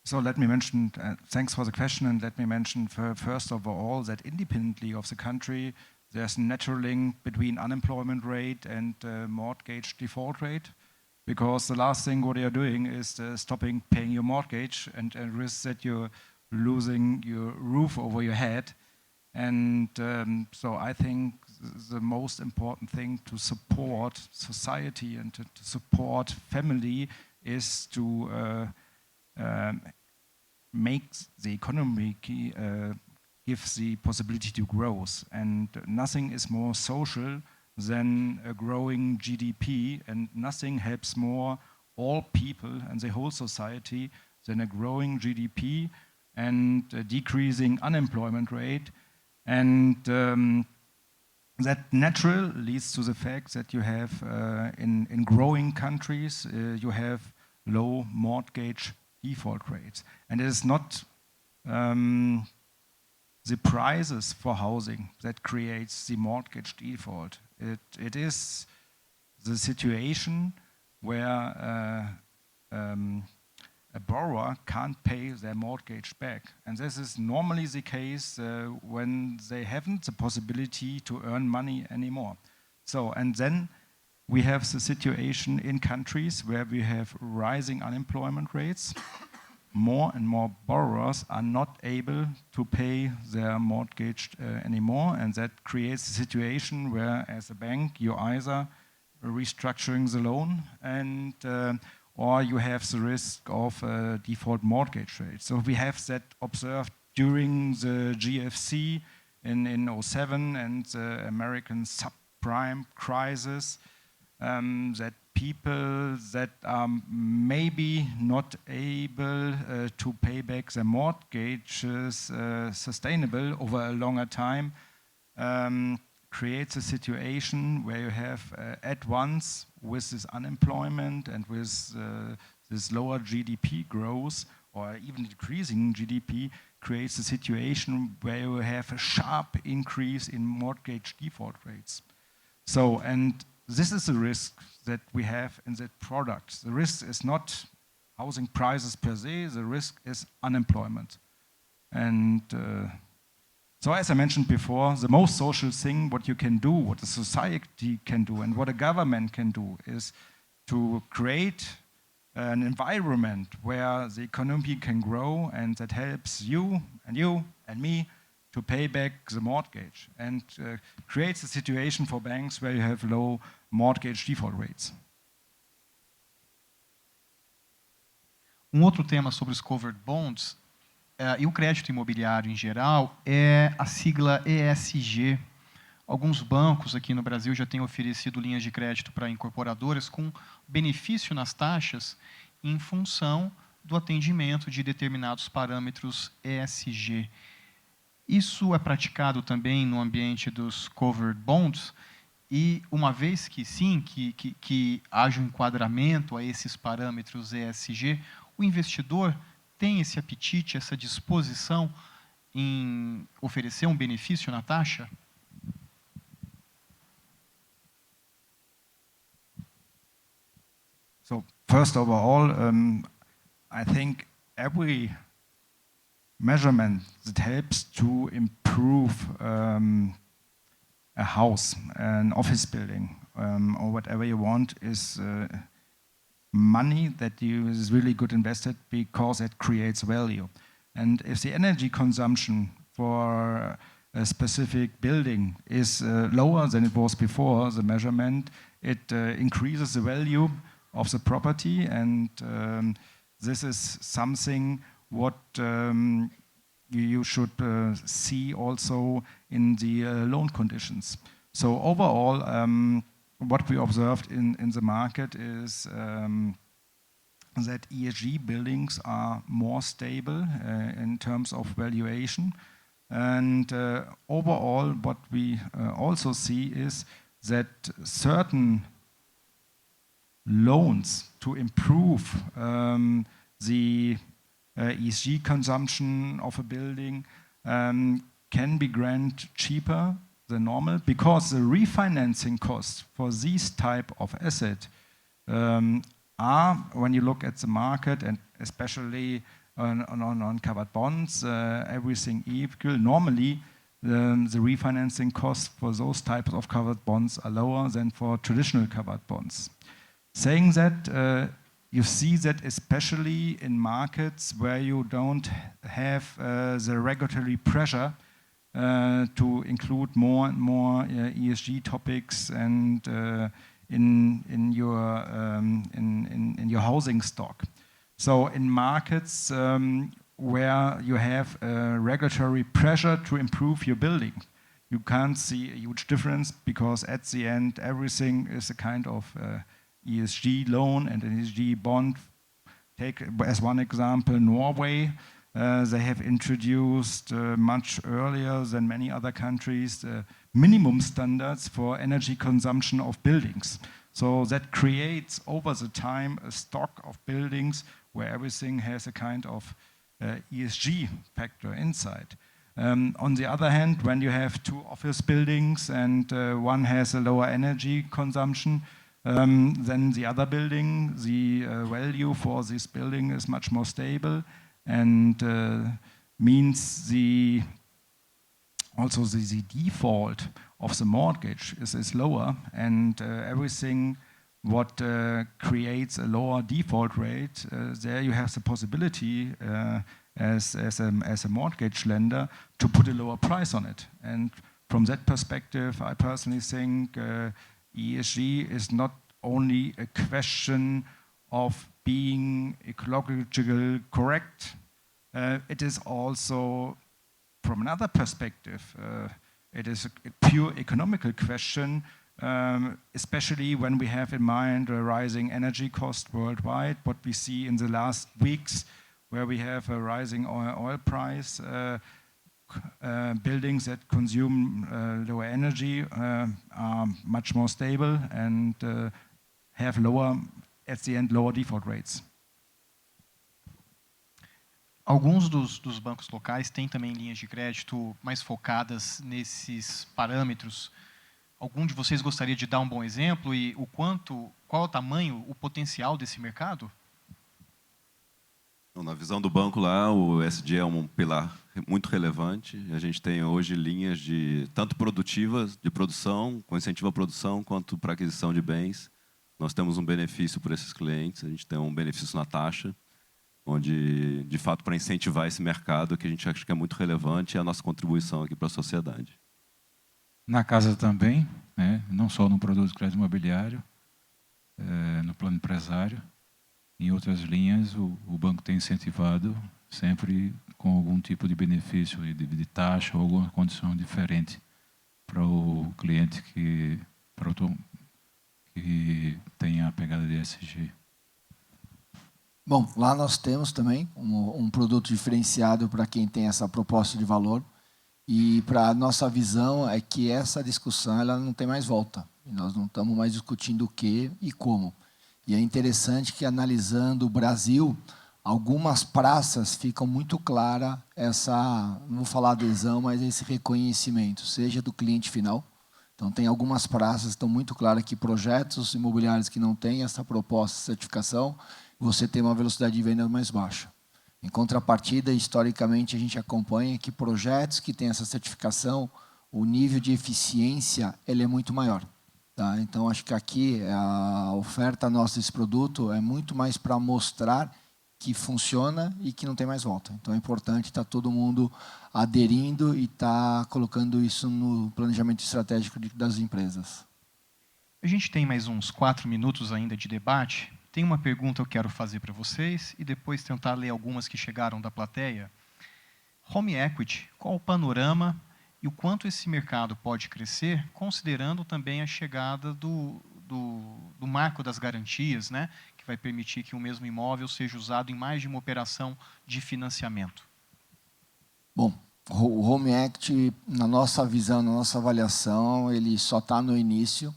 So let me mention, thanks for the question, and let me mention first of all that independently of the country, there's a natural link between unemployment rate and mortgage default rate, because the last thing what you're doing is stopping paying your mortgage and risk that you're losing your roof over your head. And so I think the most important thing to support society and to support family is to make the economy give the possibility to growth. And nothing is more social than a growing GDP, and nothing helps more all people and the whole society than a growing GDP and a decreasing unemployment rate. And that natural leads to the fact that you have in growing countries you have low mortgage default rates, and it is not the prices for housing that creates the mortgage default. It is the situation where a borrower can't pay their mortgage back. And this is normally the case when they haven't the possibility to earn money anymore. So, and then we have the situation in countries where we have rising unemployment rates. More and more borrowers are not able to pay their mortgage anymore, and that creates a situation where, as a bank, you're either restructuring the loan and or you have the risk of a default mortgage rate. So we have that observed during the GFC in 2007 and the American subprime crisis, that people that are maybe not able to pay back their mortgages sustainable over a longer time creates a situation where you have at once, with this unemployment and with this lower GDP growth or even decreasing GDP, creates a situation where you have a sharp increase in mortgage default rates. So, and this is a risk that we have in that product. The risk is not housing prices per se, the risk is unemployment. And so as I mentioned before, the most social thing, what you can do, what a society can do, and what a government can do is to create an environment where the economy can grow, and that helps you and me to pay back the mortgage, and creates a situation for banks where you have low mortgage default rates. Outro tema sobre os covered bonds e o crédito imobiliário em geral é a sigla ESG. Alguns bancos aqui no Brasil já têm oferecido linhas de crédito para incorporadoras com benefício nas taxas em função do atendimento de determinados parâmetros ESG. Isso é praticado também no ambiente dos covered bonds e, uma vez que sim, que haja um enquadramento a esses parâmetros ESG, o investidor tem esse apetite, essa disposição em oferecer um benefício na taxa? So first of all, I think every measurement that helps to improve a house, an office building, or whatever you want is money that is really good invested because it creates value. And if the energy consumption for a specific building is lower than it was before the measurement, it increases the value of the property, and this is something what you should see also in the loan conditions. So overall, what we observed in the market is that ESG buildings are more stable in terms of valuation. And overall, what we also see is that certain loans to improve the ESG consumption of a building can be granted cheaper than normal, because the refinancing costs for these type of asset are, when you look at the market, and especially on covered bonds, everything equal, normally the refinancing costs for those types of covered bonds are lower than for traditional covered bonds. Saying that, you see that especially in markets where you don't have the regulatory pressure to include more and more ESG topics and in your housing stock. So in markets where you have regulatory pressure to improve your building, you can't see a huge difference, because at the end everything is a kind of ESG loan and an ESG bond. Take as one example Norway. They have introduced much earlier than many other countries minimum standards for energy consumption of buildings. So that creates over the time a stock of buildings where everything has a kind of ESG factor inside. On the other hand, when you have two office buildings and one has a lower energy consumption, then the other building, the value for this building is much more stable, and means also the default of the mortgage is lower, and everything what creates a lower default rate, there you have the possibility as a mortgage lender to put a lower price on it. And from that perspective, I personally think ESG is not only a question of being ecologically correct, it is also, from another perspective, it is a pure economical question, especially when we have in mind a rising energy cost worldwide. What we see in the last weeks, where we have a rising oil price, buildings that consume lower energy are much more stable and have lower, at the end, lower default rates. Alguns dos bancos locais têm também linhas de crédito mais focadas nesses parâmetros. Algum de vocês gostaria de dar um bom exemplo e qual é o tamanho, o potencial desse mercado? Então, na visão do banco lá, o ESG é um pilar muito relevante. A gente tem hoje linhas tanto produtivas, de produção, com incentivo à produção, quanto para aquisição de bens. Nós temos um benefício para esses clientes, a gente tem um benefício na taxa, onde, de fato, para incentivar esse mercado, que a gente acha que é muito relevante, é a nossa contribuição aqui para a sociedade. Na casa também, né? Não só no produto de crédito imobiliário, no plano empresário. Em outras linhas, o banco tem incentivado sempre com algum tipo de benefício de taxa ou alguma condição diferente para o cliente que tem a pegada de ESG. Bom, lá nós temos também um produto diferenciado para quem tem essa proposta de valor. E para a nossa visão é que essa discussão ela não tem mais volta. E nós não estamos mais discutindo o que e como. E é interessante que, analisando o Brasil, algumas praças ficam muito clara não vou falar adesão, mas esse reconhecimento, seja do cliente final. Então, tem algumas praças que estão muito claras que projetos imobiliários que não têm essa proposta de certificação, você tem uma velocidade de venda mais baixa. Em contrapartida, historicamente, a gente acompanha que projetos que têm essa certificação, o nível de eficiência ele é muito maior. Tá? Então, acho que aqui a oferta nossa desse produto é muito mais para mostrar que funciona e que não tem mais volta. Então, é importante estar todo mundo aderindo e estar colocando isso no planejamento estratégico das empresas. A gente tem mais uns 4 minutos ainda de debate. Tem uma pergunta que eu quero fazer para vocês e depois tentar ler algumas que chegaram da plateia. Home Equity, qual o panorama e o quanto esse mercado pode crescer, considerando também a chegada do marco das garantias, né, que vai permitir que o mesmo imóvel seja usado em mais de uma operação de financiamento? Bom, o Home Equity, na nossa visão, na nossa avaliação, ele só está no início.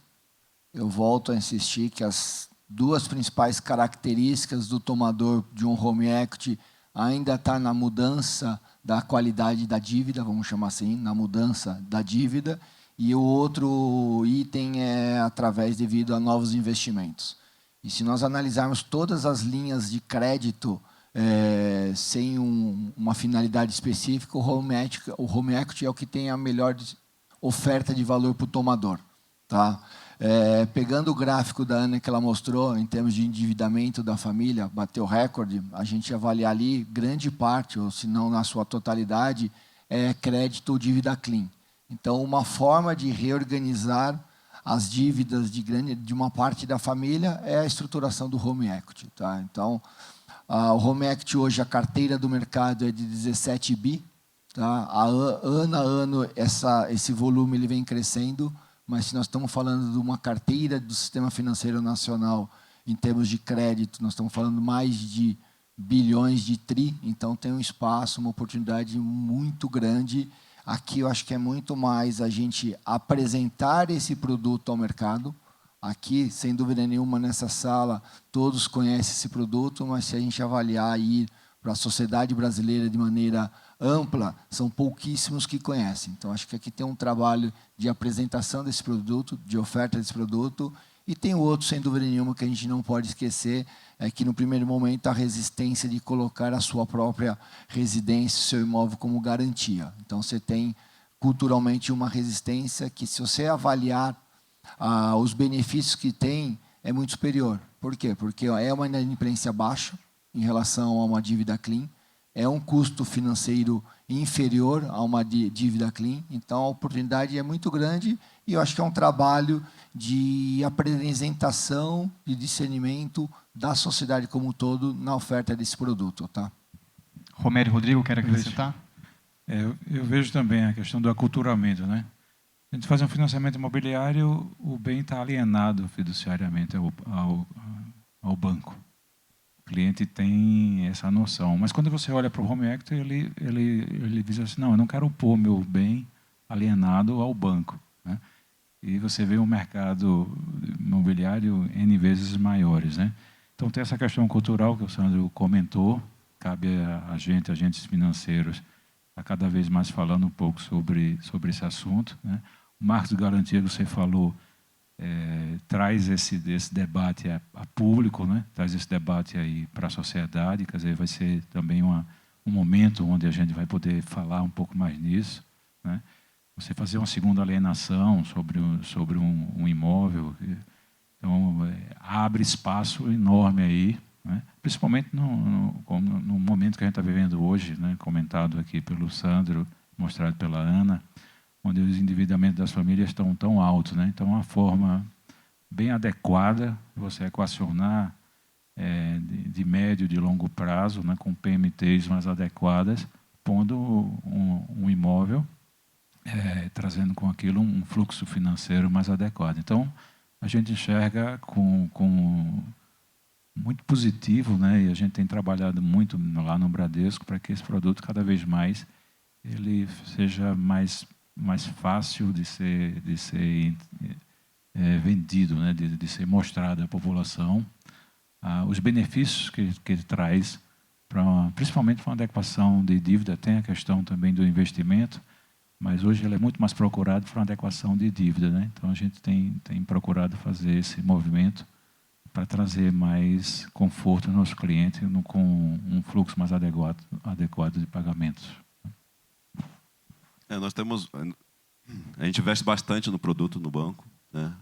Eu volto a insistir que as duas principais características do tomador de um Home Equity ainda está na mudança da qualidade da dívida, vamos chamar assim, na mudança da dívida, e o outro item é através devido a novos investimentos. E se nós analisarmos todas as linhas de crédito sem uma finalidade específica, o Home Equity é o que tem a melhor oferta de valor para o tomador. Tá? Pegando o gráfico da Ana que ela mostrou, em termos de endividamento da família, bateu recorde, a gente avaliar ali grande parte, ou se não na sua totalidade, é crédito ou dívida clean. Então, uma forma de reorganizar as dívidas de uma parte da família é a estruturação do Home Equity. Tá? Então, o Home Equity hoje, a carteira do mercado é de 17 bi. Tá? Ano a ano, esse volume ele vem crescendo. Mas se nós estamos falando de uma carteira do Sistema Financeiro Nacional, em termos de crédito, nós estamos falando mais de bilhões de tri, então tem um espaço, uma oportunidade muito grande. Aqui eu acho que é muito mais a gente apresentar esse produto ao mercado. Aqui, sem dúvida nenhuma, nessa sala, todos conhecem esse produto, mas se a gente avaliar e ir para a sociedade brasileira de maneira ampla, são pouquíssimos que conhecem. Então, acho que aqui tem um trabalho de apresentação desse produto, de oferta desse produto, e tem o outro, sem dúvida nenhuma, que a gente não pode esquecer, é que, no primeiro momento, a resistência de colocar a sua própria residência, seu imóvel, como garantia. Então, você tem, culturalmente, uma resistência que, se você avaliar os benefícios que tem, é muito superior. Por quê? Porque é uma inadimplência baixa em relação a uma dívida clean, é um custo financeiro inferior a uma dívida clean, então a oportunidade é muito grande e eu acho que é um trabalho de apresentação e discernimento da sociedade como um todo na oferta desse produto. Tá? Romero e Rodrigo, quer acrescentar? Eu vejo também a questão do aculturamento, né? A gente faz um financiamento imobiliário, o bem está alienado fiduciariamente ao banco. O cliente tem essa noção. Mas quando você olha para o Home Equity, ele diz assim, não, eu não quero pôr meu bem alienado ao banco, né? E você vê um mercado imobiliário N vezes maiores, né? Então, tem essa questão cultural que o Sandro comentou, cabe a gente, agentes financeiros, a cada vez mais falando um pouco sobre esse assunto, né? O marco de garantia que você falou traz esse debate a público, né? Traz esse debate aí para a sociedade, quer dizer, vai ser também um momento onde a gente vai poder falar um pouco mais nisso, né? Você fazer uma segunda alienação sobre um imóvel, então abre espaço enorme aí, né? Principalmente no momento que a gente está vivendo hoje, né? Comentado aqui pelo Sandro, mostrado pela Ana, onde os endividamentos das famílias estão tão altos, né? Então, uma forma bem adequada de você equacionar de médio e de longo prazo, né? Com PMTs mais adequadas, pondo um imóvel, trazendo com aquilo um fluxo financeiro mais adequado. Então, a gente enxerga com muito positivo, né? E a gente tem trabalhado muito lá no Bradesco para que esse produto cada vez mais ele seja mais fácil de ser vendido, né? De ser mostrado à população os benefícios que ele traz, principalmente para uma adequação de dívida. Tem a questão também do investimento, mas hoje ele é muito mais procurado para uma adequação de dívida, né? Então a gente tem procurado fazer esse movimento para trazer mais conforto aos nossos clientes com um fluxo mais adequado de pagamentos. A gente investe bastante no produto no banco, né?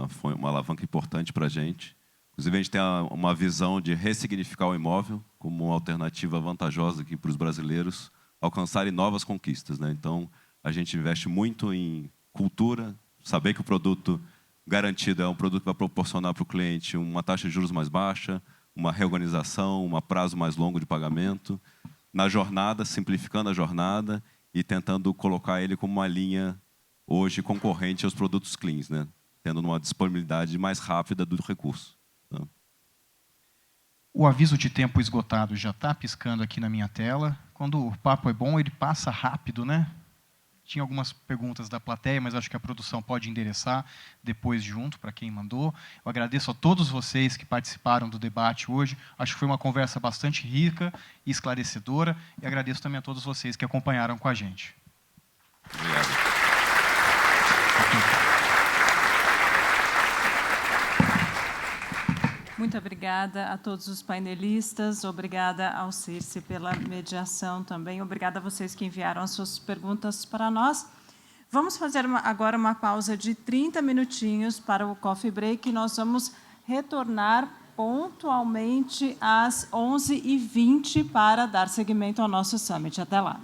Foi uma alavanca importante para a gente. Inclusive, a gente tem uma visão de ressignificar o imóvel como uma alternativa vantajosa aqui para os brasileiros alcançarem novas conquistas, né? Então, a gente investe muito em cultura, saber que o produto garantido é um produto que vai proporcionar para o cliente uma taxa de juros mais baixa, uma reorganização, um prazo mais longo de pagamento, na jornada, simplificando a jornada e tentando colocar ele como uma linha hoje concorrente aos produtos cleans, né? Tendo uma disponibilidade mais rápida do recurso. Né? O aviso de tempo esgotado já está piscando aqui na minha tela. Quando o papo é bom, ele passa rápido, né? Tinha algumas perguntas da plateia, mas acho que a produção pode endereçar depois junto para quem mandou. Eu agradeço a todos vocês que participaram do debate hoje. Acho que foi uma conversa bastante rica e esclarecedora. E agradeço também a todos vocês que acompanharam com a gente. Obrigado. Muito obrigada a todos os painelistas, obrigada ao Circe pela mediação também, obrigada a vocês que enviaram as suas perguntas para nós. Vamos fazer agora uma pausa de 30 minutinhos para o coffee break e nós vamos retornar pontualmente às 11h20 para dar seguimento ao nosso summit. Até lá.